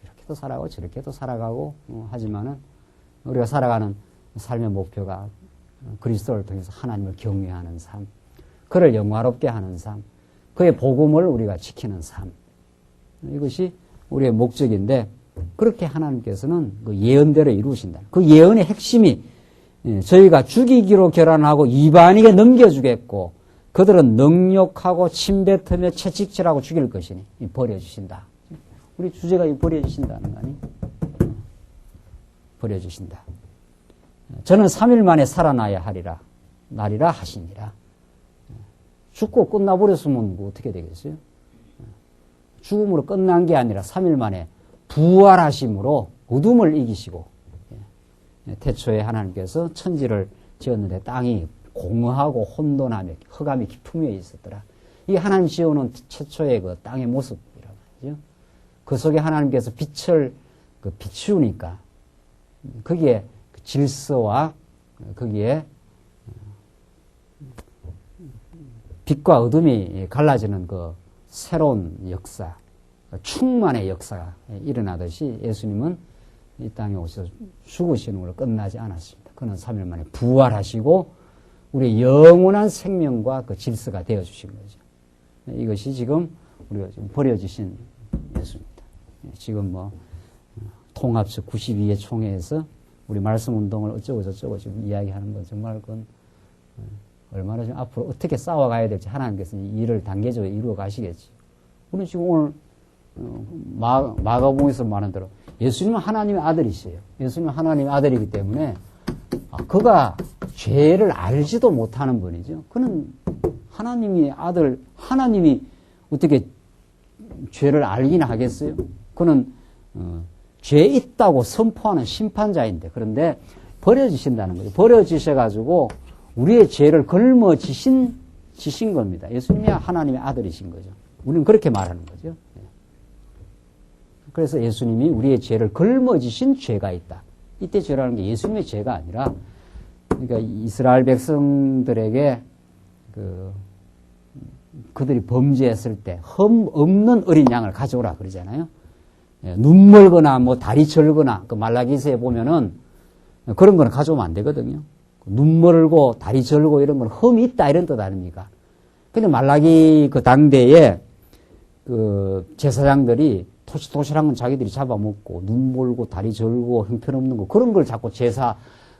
이렇게도 살아가고 저렇게도 살아가고 하지만은 우리가 살아가는 삶의 목표가 그리스도를 통해서 하나님을 경외하는 삶, 그를 영화롭게 하는 삶, 그의 복음을 우리가 지키는 삶. 이것이 우리의 목적인데 그렇게 하나님께서는 그 예언대로 이루신다. 그 예언의 핵심이 저희가 죽이기로 결단하고 이방인에게 넘겨주겠고 그들은 능욕하고 침뱉으며 채찍질하고 죽일 것이니 버려주신다. 우리 주제가 버려주신다는 거 아니? 버려주신다. 저는 3일 만에 살아나야 나리라 하시니라. 죽고 끝나버렸으면 뭐 어떻게 되겠어요? 죽음으로 끝난 게 아니라 3일 만에 부활하심으로 어둠을 이기시고 태초에 하나님께서 천지를 지었는데 땅이 공허하고 혼돈하며 흑암이 깊으며 있었더라. 이게 하나님 지어놓은 최초의 그 땅의 모습이란 말이죠. 그 속에 하나님께서 빛을 비추니까 거기에 질서와 거기에 빛과 어둠이 갈라지는 그 새로운 역사, 충만의 역사가 일어나듯이 예수님은 이 땅에 오셔서 죽으시는 걸로 끝나지 않았습니다. 그는 3일 만에 부활하시고 우리의 영원한 생명과 그 질서가 되어주신 거죠. 이것이 지금 우리가 지금 버려주신 예수입니다. 지금 뭐 통합적 92회 총회에서 우리 말씀 운동을 어쩌고 저쩌고 지금 이야기하는 건 정말 그건 얼마나 좀 앞으로 어떻게 싸워가야 될지 하나님께서 이 일을 단계적으로 이루어 가시겠지. 우리 지금 오늘 마가복음에서 말한 대로 예수님은 하나님의 아들이세요. 예수님은 하나님의 아들이기 때문에 그가 죄를 알지도 못하는 분이죠. 그는 하나님이 아들, 하나님이 어떻게 죄를 알긴 하겠어요? 그는 죄 있다고 선포하는 심판자인데, 그런데 버려지신다는 거죠. 버려지셔가지고 우리의 죄를 걸머지신 겁니다. 예수님이 하나님의 아들이신 거죠. 우리는 그렇게 말하는 거죠. 그래서 예수님이 우리의 죄를 걸머지신 죄가 있다. 이때 죄라는 게 예수님의 죄가 아니라, 그러니까 이스라엘 백성들에게 그들이 범죄했을 때 흠 없는 어린 양을 가져오라 그러잖아요. 눈 멀거나 뭐 다리 절거나, 그 말라기서에 보면은 그런 거는 가져오면 안 되거든요. 눈 멀고 다리 절고 이런 건 흠이 있다 이런 뜻 아닙니까? 근데 말라기 그 당대에 그 제사장들이 토실토실한 건 자기들이 잡아먹고 눈 멀고 다리 절고 형편없는 거 그런 걸 자꾸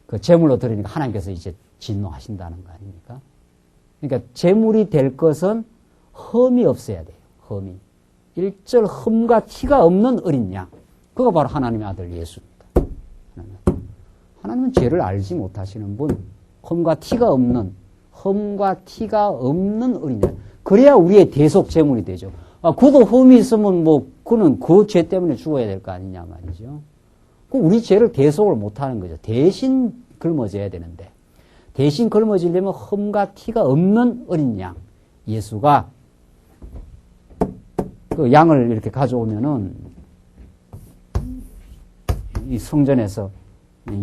그 제물로 드리니까 하나님께서 이제 진노하신다는 거 아닙니까? 그러니까 제물이 될 것은 흠이 없어야 돼요. 흠이. 일절 흠과 티가 없는 어린 양. 그거 바로 하나님의 아들 예수입니다. 하나님은 죄를 알지 못하시는 분, 흠과 티가 없는 어린 양. 그래야 우리의 대속 제물이 되죠. 그도 흠이 있으면 뭐 그는 그 죄 때문에 죽어야 될 거 아니냐 말이죠. 그럼 우리 죄를 대속을 못하는 거죠. 대신 걸머져야 되는데, 대신 걸머지려면 흠과 티가 없는 어린 양, 예수가 그 양을 이렇게 가져오면은 이 성전에서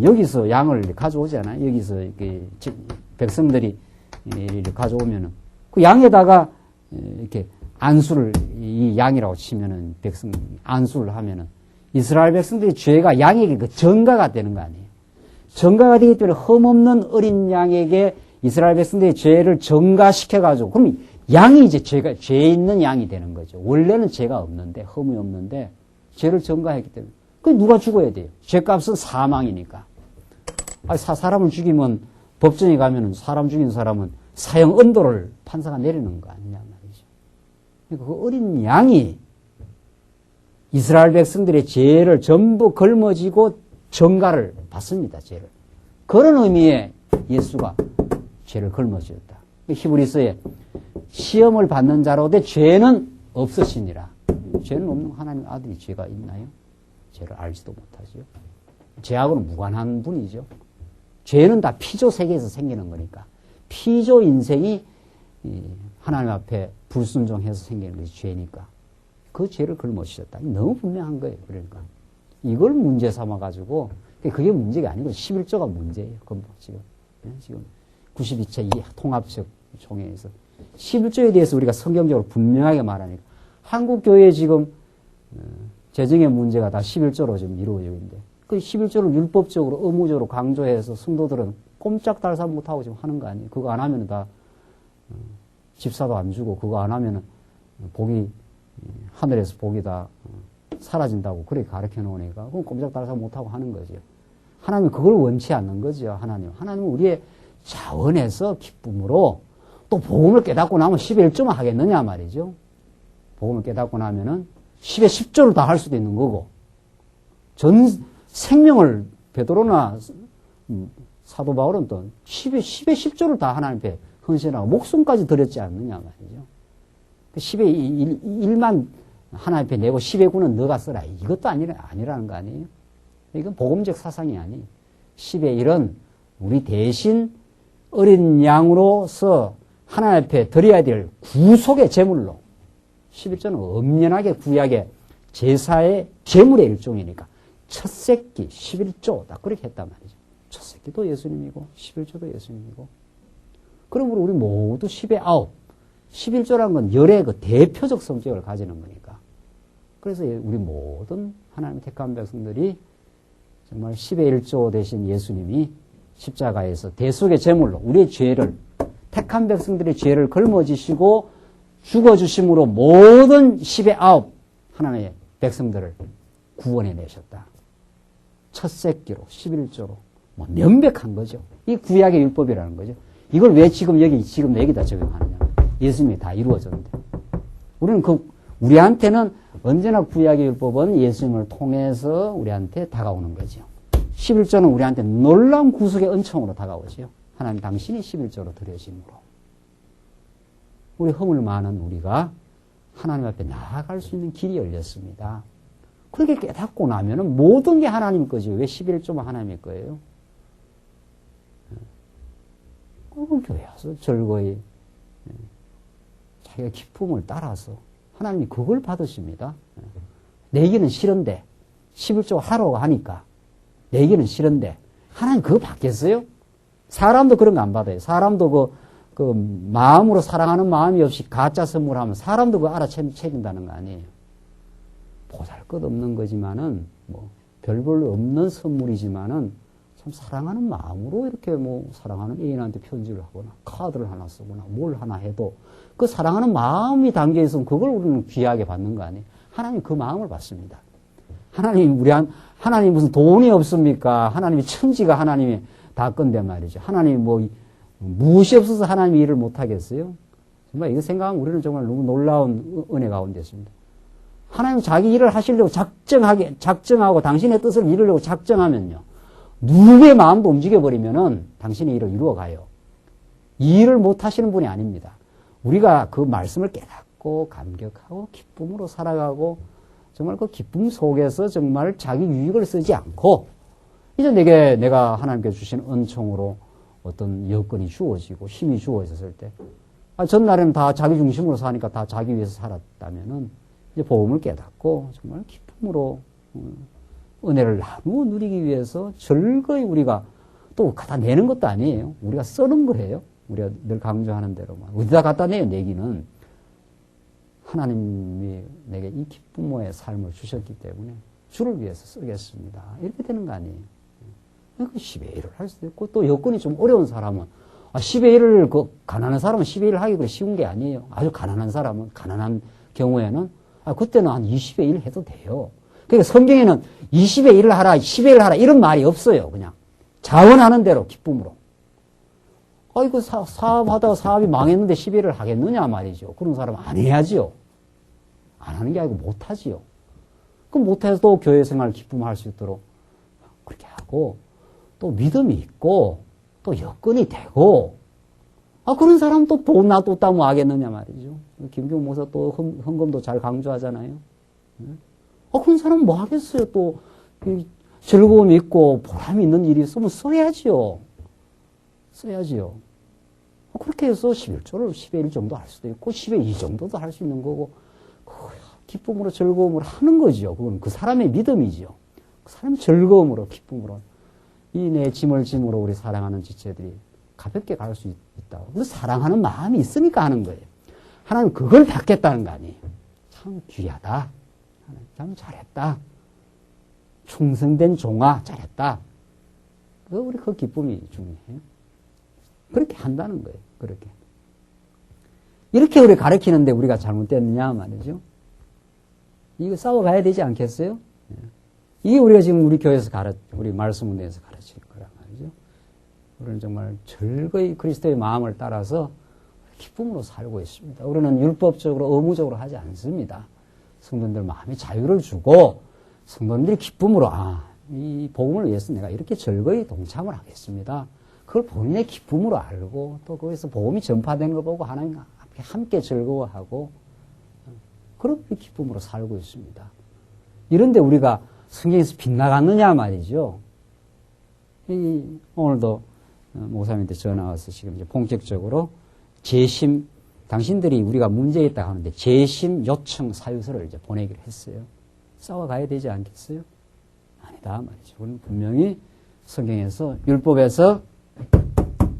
여기서 양을 가져오잖아요. 여기서 이렇게 백성들이 이렇게 가져오면은 그 양에다가 이렇게 안수를 이 양이라고 치면은 안수를 하면은 이스라엘 백성들의 죄가 양에게 그 전가가 되는 거 아니에요. 전가가 되기 때문에 흠없는 어린 양에게 이스라엘 백성들의 죄를 전가시켜가지고, 그럼 양이 이제 죄 있는 양이 되는 거죠. 원래는 죄가 없는데, 흠이 없는데, 죄를 전가했기 때문에. 그 누가 죽어야 돼요? 죄값은 사망이니까. 사람을 죽이면, 법정에 가면은 사람 죽인 사람은 사형 언도를 판사가 내리는 거 아니냐 말이죠. 그러니까 그 어린 양이 이스라엘 백성들의 죄를 전부 걸머지고 전가를 받습니다, 죄를. 그런 의미에 예수가 죄를 걸머지었다. 히브리서에 시험을 받는 자로되 죄는 없으시니라. 죄는 없는 하나님의 아들이 죄가 있나요? 죄를 알지도 못하지요. 죄하고는 무관한 분이죠. 죄는 다 피조 세계에서 생기는 거니까. 피조 인생이 하나님 앞에 불순종해서 생기는 것이 죄니까. 그 죄를 걸머지셨다. 너무 분명한 거예요. 그러니까. 이걸 문제 삼아가지고, 그게 문제가 아니고 11조가 문제예요. 지금 92차 이 통합적 총회에서 11조에 대해서 우리가 성경적으로 분명하게 말하니까 한국교회에 지금 재정의 문제가 다 11조로 지금 이루어지고 있는데, 그 11조를 율법적으로 의무적으로 강조해서 성도들은 꼼짝달싹 못하고 지금 하는 거 아니에요. 그거 안 하면 다 집사도 안 주고, 그거 안 하면 복이 하늘에서 복이 다 사라진다고 그렇게 가르쳐 놓으니까 그건 꼼짝달싹 못하고 하는 거죠. 하나님은 그걸 원치 않는 거죠. 하나님은 우리의 자원에서 기쁨으로 또 복음을 깨닫고 나면 10의 1조만 하겠느냐 말이죠. 복음을 깨닫고 나면은 10의 10조를 다 할 수도 있는 거고, 전 생명을 베드로나 사도 바울은 또 10의 10조를 다 하나님 앞에 헌신하고 목숨까지 드렸지 않느냐 말이죠. 10의 1만 하나님 앞에 내고 10의 9는 너가 써라. 이것도 아니라는 거 아니에요? 이건 복음적 사상이 아니에요. 10의 1은 우리 대신 어린 양으로서 하나님 앞에 드려야 될 구속의 제물로, 11조는 엄연하게 구약의 제사의 제물의 일종이니까 첫 새끼 11조 딱 그렇게 했단 말이죠. 첫 새끼도 예수님이고 11조도 예수님이고. 그러므로 우리 모두 10의 9, 11조라는 건 열의 그 대표적 성격을 가지는 거니까. 그래서 우리 모든 하나님 택한 백성들이 정말 10의 1조 대신 예수님이 십자가에서 대속의 제물로 우리의 죄를, 택한 백성들의 죄를 걸머지시고 죽어주심으로 모든 10의 9 하나님의 백성들을 구원해 내셨다. 첫 새끼로 11조로 뭐 명백한 거죠. 이 구약의 율법이라는 거죠. 이걸 왜 지금 여기다 적용하느냐. 예수님이 다 이루어졌는데. 우리한테는 언제나 구약의 율법은 예수님을 통해서 우리한테 다가오는 거죠. 11조는 우리한테 놀라운 구속의 은총으로 다가오죠. 하나님 당신이 11조로 드려짐으로. 우리 허물 많은 우리가 하나님 앞에 나아갈 수 있는 길이 열렸습니다. 그렇게 깨닫고 나면은 모든 게 하나님 거죠. 왜 11조만 하나님의 거예요? 교회 와서 즐거이 자기가 기쁨을 따라서 하나님이 그걸 받으십니다. 내기는 싫은데 11조 하라고 하니까 내기는 싫은데 하나님 그거 받겠어요? 사람도 그런 거 안 받아요. 사람도 그 마음으로 사랑하는 마음이 없이 가짜 선물하면 사람도 그거 알아채긴다는 거 아니에요. 보잘것없는 거지만은 뭐 별볼로 없는 선물이지만은 참 사랑하는 마음으로 이렇게 뭐 사랑하는 애인한테 편지를 하거나 카드를 하나 쓰거나 뭘 하나 해도 그 사랑하는 마음이 담겨 있으면 그걸 우리는 귀하게 받는 거 아니에요. 하나님 그 마음을 받습니다. 하나님 무슨 돈이 없습니까? 하나님이 천지가 하나님이 다 건데 말이죠. 하나님이 뭐 무엇이 없어서 하나님이 일을 못 하겠어요? 정말 이거 생각하면 우리는 정말 너무 놀라운 은혜 가운데 있습니다. 하나님 자기 일을 하시려고 작정하고 당신의 뜻을 이루려고 작정하면요. 누구의 마음도 움직여버리면은 당신의 일을 이루어가요. 이 일을 못 하시는 분이 아닙니다. 우리가 그 말씀을 깨닫고 감격하고 기쁨으로 살아가고 정말 그 기쁨 속에서 정말 자기 유익을 쓰지 않고 이제 내가 하나님께 주신 은총으로 어떤 여건이 주어지고 힘이 주어졌을 때 전날에는 다 자기 중심으로 사니까 다 자기 위해서 살았다면은 이제 복음을 깨닫고 정말 기쁨으로 은혜를 나누어 누리기 위해서 즐거이 우리가 또 갖다 내는 것도 아니에요. 우리가 쓰는 거예요. 우리가 늘 강조하는 대로만. 어디다 갖다 내요, 내기는. 하나님이 내게 이 기쁨의 삶을 주셨기 때문에 주를 위해서 쓰겠습니다. 이렇게 되는 거 아니에요. 그 10의 1을 할 수도 있고 또 여건이 좀 어려운 사람은 10의 1을 가난한 사람은 10의 1을 하기 그래 쉬운 게 아니에요. 아주 가난한 사람은 가난한 경우에는 그때는 한 20의 1 해도 돼요. 그러니까 성경에는 20의 1을 하라, 10의 1을 하라 이런 말이 없어요. 그냥 자원하는 대로 기쁨으로. 이거 사업하다가 사업이 망했는데 10의 1을 하겠느냐 말이죠. 그런 사람은 안 해야지요. 안 하는 게 아니고 못 하지요. 그럼 못해서 또 교회 생활 기쁨할 수 있도록 그렇게 하고 또 믿음이 있고 또 여건이 되고 그런 사람 또 돈 놔뒀다 뭐 하겠느냐 말이죠. 김경 목사 또 헌금도 잘 강조하잖아요. 그런 사람은 뭐 하겠어요. 또 즐거움이 있고 보람이 있는 일이 있으면 써야지요. 써야지요. 그렇게 해서 11조를 10의 1 정도 할 수도 있고 10의 2 정도도 할 수 있는 거고 기쁨으로 즐거움으로 하는 거죠. 그건 그 사람의 믿음이죠. 그 사람의 즐거움으로 기쁨으로 이 내 짐을 짐으로 우리 사랑하는 지체들이 가볍게 갈 수 있다고. 그 사랑하는 마음이 있으니까 하는 거예요. 하나님 그걸 받겠다는 거 아니에요. 참 귀하다. 참 잘했다. 충성된 종아 잘했다. 우리 그 기쁨이 중요해요. 그렇게 한다는 거예요. 그렇게. 이렇게 우리 가르치는데 우리가 잘못됐느냐 말이죠. 이거 싸워가야 되지 않겠어요? 이게 우리가 지금 우리 교회에서 우리 말씀 문제에서 가르칠 거란 말이죠. 우리는 정말 즐거이 그리스도의 마음을 따라서 기쁨으로 살고 있습니다. 우리는 율법적으로 의무적으로 하지 않습니다. 성도님들 마음에 자유를 주고 성도님들이 기쁨으로 이 복음을 위해서 내가 이렇게 즐거이 동참을 하겠습니다. 그걸 본인의 기쁨으로 알고 또 거기서 복음이 전파되는 걸 보고 하나님 함께 즐거워하고 그렇게 기쁨으로 살고 있습니다. 이런데 우리가 성경에서 빗나갔느냐 말이죠. 오늘도 목사님한테 전화 와서 지금 이제 본격적으로 재심, 당신들이 우리가 문제 있다고 하는데 재심 요청 사유서를 이제 보내기로 했어요. 싸워가야 되지 않겠어요? 아니다 말이죠. 우리는 분명히 성경에서 율법에서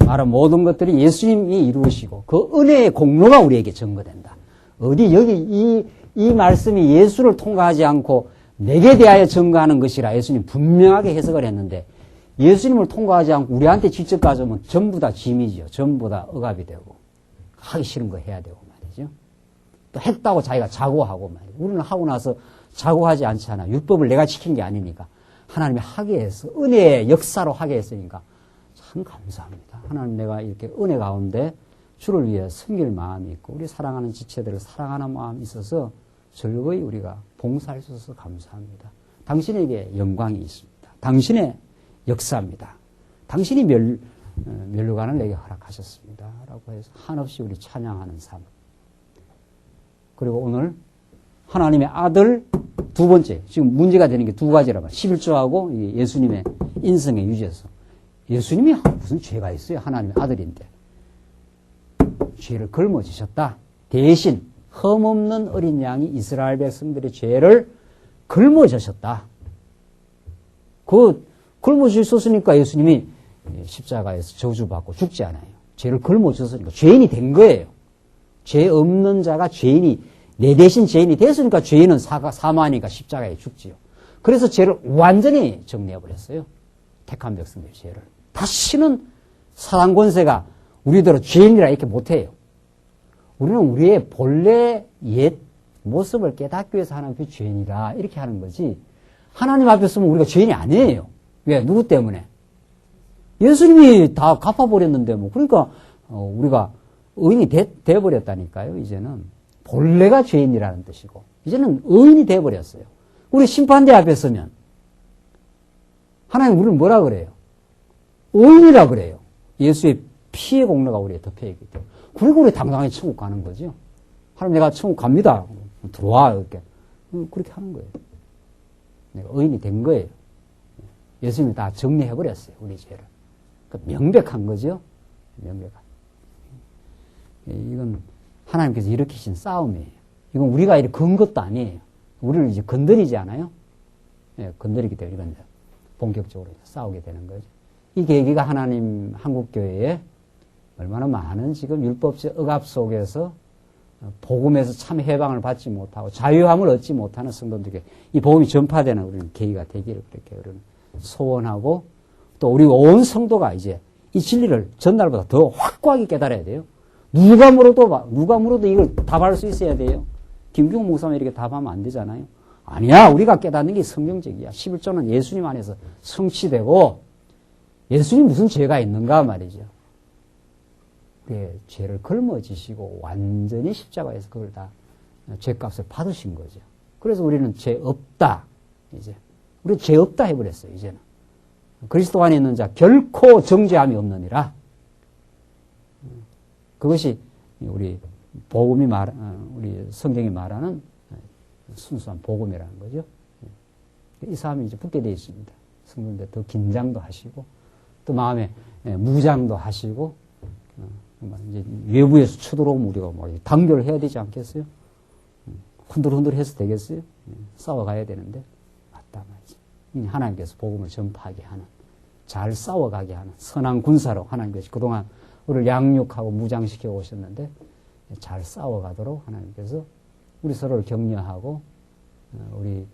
말한 모든 것들이 예수님이 이루시고 그 은혜의 공로가 우리에게 증거된다. 어디 여기 이 말씀이 예수를 통과하지 않고 내게 대하여 증거하는 것이라 예수님 분명하게 해석을 했는데 예수님을 통과하지 않고 우리한테 직접 가져오면 전부 다 짐이죠. 전부 다 억압이 되고 하기 싫은 거 해야 되고 말이죠. 또 했다고 자기가 자고하고 말이죠. 우리는 하고 나서 자고하지 않잖아. 율법을 내가 지킨 게 아니니까 하나님이 하게 해서 은혜의 역사로 하게 했으니까 참 감사합니다. 하나님 내가 이렇게 은혜 가운데 주를 위해 섬길 마음이 있고 우리 사랑하는 지체들을 사랑하는 마음이 있어서 즐거이 우리가 봉사할 수 있어서 감사합니다. 당신에게 영광이 있습니다. 당신의 역사입니다. 당신이 멸류관을 내게 허락하셨습니다. 라고 해서 한없이 우리 찬양하는 삶 그리고 오늘 하나님의 아들 두 번째, 지금 문제가 되는 게 두 가지라고. 11조하고 예수님의 인성의 유죄에서. 예수님이 무슨 죄가 있어요? 하나님의 아들인데. 죄를 걸머지셨다. 대신 흠없는 어린 양이 이스라엘 백성들의 죄를 걸머지셨다. 그 걸머지셨으니까 예수님이 십자가에서 저주받고 죽지 않아요. 죄를 걸머지셨으니까 죄인이 된 거예요. 죄 없는 자가 죄인이 내 대신 죄인이 됐으니까 죄인은 사망하니까 십자가에 죽지요. 그래서 죄를 완전히 정리해버렸어요. 택한 백성들의 죄를. 다시는 사단 권세가 우리대로 죄인이라 이렇게 못해요. 우리는 우리의 본래 옛 모습을 깨닫기 위해서 하나님 죄인이라 이렇게 하는 거지. 하나님 앞에 서면 우리가 죄인이 아니에요. 왜? 누구 때문에? 예수님이 다 갚아버렸는데 뭐. 그러니까 우리가 의인이 돼버렸다니까요. 이제는 본래가 죄인이라는 뜻이고 이제는 의인이 돼버렸어요. 우리 심판대 앞에 서면 하나님 우리를 뭐라 그래요? 의인이라 그래요. 예수의 피의 공로가 우리에 덮여있기 때문에. 그리고 우리 당당하게 천국 가는 거죠. 하나님 내가 천국 갑니다. 들어와 이렇게. 그렇게 하는 거예요. 내가 의인이 된 거예요. 예수님이 다 정리해버렸어요. 우리 죄를. 그러니까 명백한 거죠. 명백한. 이건 하나님께서 일으키신 싸움이에요. 이건 우리가 이렇게 건 것도 아니에요. 우리를 이제 건드리지 않아요? 예, 건드리기 때문에 이건 본격적으로 싸우게 되는 거죠. 이 계기가 하나님 한국교회에 얼마나 많은 지금 율법적 억압 속에서 복음에서 참 해방을 받지 못하고 자유함을 얻지 못하는 성도들에게 이 복음이 전파되는 우리는 계기가 되기를 그렇게 우리는 소원하고 또 우리 온 성도가 이제 이 진리를 전날보다 더 확고하게 깨달아야 돼요. 누가 물어도 이걸 답할 수 있어야 돼요. 김경호 목사님 이렇게 답하면 안 되잖아요. 아니야, 우리가 깨닫는 게 성경적이야. 11조는 예수님 안에서 성취되고 예수님 무슨 죄가 있는가 말이죠. 우리의 죄를 걸머지시고 완전히 십자가에서 그걸 다 죄값을 받으신 거죠. 그래서 우리는 죄 없다. 이제 우리 죄 없다 해버렸어요. 이제는 그리스도 안에 있는 자 결코 정죄함이 없느니라. 그것이 우리 복음이 우리 성경이 말하는 순수한 복음이라는 거죠. 이 사람이 이제 붙게 되어 있습니다. 성도인데 더 긴장도 하시고 또 마음에 무장도 하시고 이제 외부에서 쳐들어오면 우리가 뭐 단결해야 되지 않겠어요? 흔들흔들해서 되겠어요? 싸워가야 되는데 맞다 말이지. 하나님께서 복음을 전파하게 하는 잘 싸워가게 하는 선한 군사로 하나님께서 그동안 우리를 양육하고 무장시켜 오셨는데 잘 싸워가도록 하나님께서 우리 서로를 격려하고 우리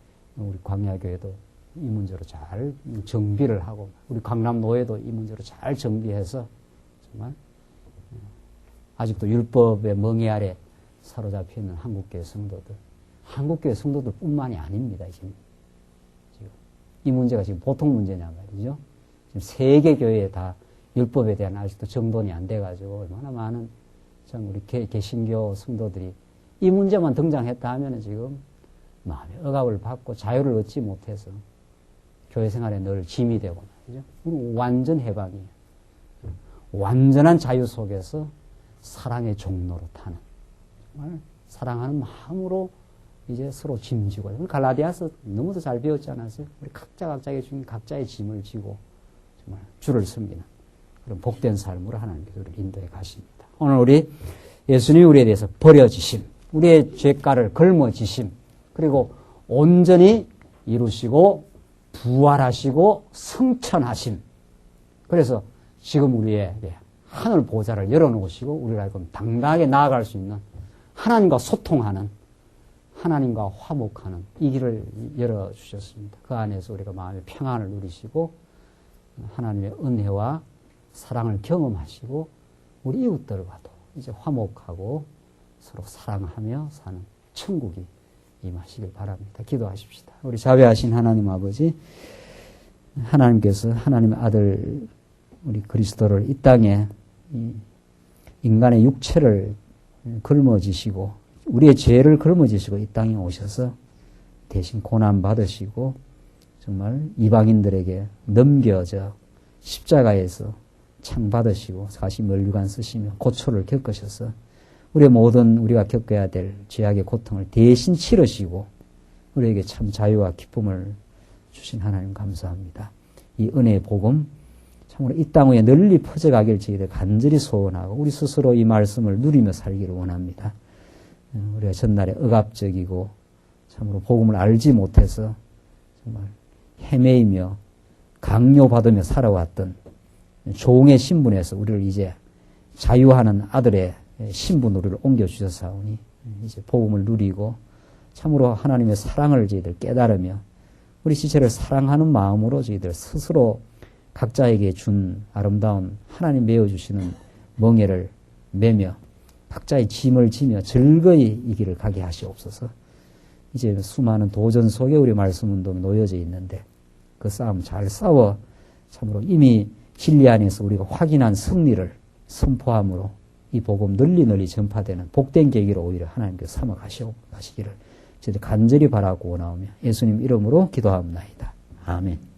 광야교회도 이 문제로 잘 정비를 하고 우리 강남노회도 이 문제로 잘 정비해서 정말 아직도 율법의 멍에 아래 사로잡혀 있는 한국교회 성도들뿐만이 아닙니다. 지금 이 문제가 지금 보통 문제냐 말이죠. 지금 세계 교회에 다 율법에 대한 아직도 정돈이 안 돼가지고 얼마나 많은 참 우리 개신교 성도들이 이 문제만 등장했다 하면은 지금 마음의 억압을 받고 자유를 얻지 못해서 교회 생활에 늘 짐이 되고 말이죠. 완전 해방이에요. 완전한 자유 속에서 사랑의 종로로 타는 정말 사랑하는 마음으로 이제 서로 짐지고 갈라디아서 너무도 잘 배웠지 않았어요? 우리 각자의 주인 각자의 짐을 지고 정말 주를 섬기는 그런 복된 삶으로 하나님께서 우리를 인도해 가십니다. 오늘 우리 예수님이 우리에 대해서 버려지심, 우리의 죄가를 걸머지심, 그리고 온전히 이루시고 부활하시고 성천하심. 그래서 지금 우리의 하늘 보좌를 열어놓으시고 우리가 당당하게 나아갈 수 있는 하나님과 소통하는 하나님과 화목하는 이 길을 열어주셨습니다. 그 안에서 우리가 마음의 평안을 누리시고 하나님의 은혜와 사랑을 경험하시고 우리 이웃들과도 이제 화목하고 서로 사랑하며 사는 천국이 임하시길 바랍니다. 기도하십시다. 우리 자비하신 하나님 아버지, 하나님께서 하나님의 아들 우리 그리스도를 이 땅에 인간의 육체를 걸머지시고 우리의 죄를 걸머지시고 이 땅에 오셔서 대신 고난받으시고 정말 이방인들에게 넘겨져 십자가에서 창받으시고 40면류관 쓰시며 고초를 겪으셔서 우리의 모든 우리가 겪어야 될 죄악의 고통을 대신 치르시고 우리에게 참 자유와 기쁨을 주신 하나님 감사합니다. 이 은혜의 복음 참으로 이 땅 위에 널리 퍼져가길 저희들 간절히 소원하고 우리 스스로 이 말씀을 누리며 살기를 원합니다. 우리가 전날에 억압적이고 참으로 복음을 알지 못해서 정말 헤매이며 강요받으며 살아왔던 종의 신분에서 우리를 이제 자유하는 아들의 신분으로 우리를 옮겨주셨사오니 이제 복음을 누리고 참으로 하나님의 사랑을 저희들 깨달으며 우리 지체를 사랑하는 마음으로 저희들 스스로 각자에게 준 아름다운 하나님 메어주시는 멍에를 매며 각자의 짐을 지며 즐거이 이 길을 가게 하시옵소서. 이제 수많은 도전 속에 우리 말씀 운동이 놓여져 있는데 그 싸움 잘 싸워 참으로 이미 진리 안에서 우리가 확인한 승리를 선포함으로 이 복음 널리 전파되는 복된 계기로 오히려 하나님께서 삼아 가시기를 저희들 간절히 바라고 원하오며 예수님 이름으로 기도합니다. 아멘.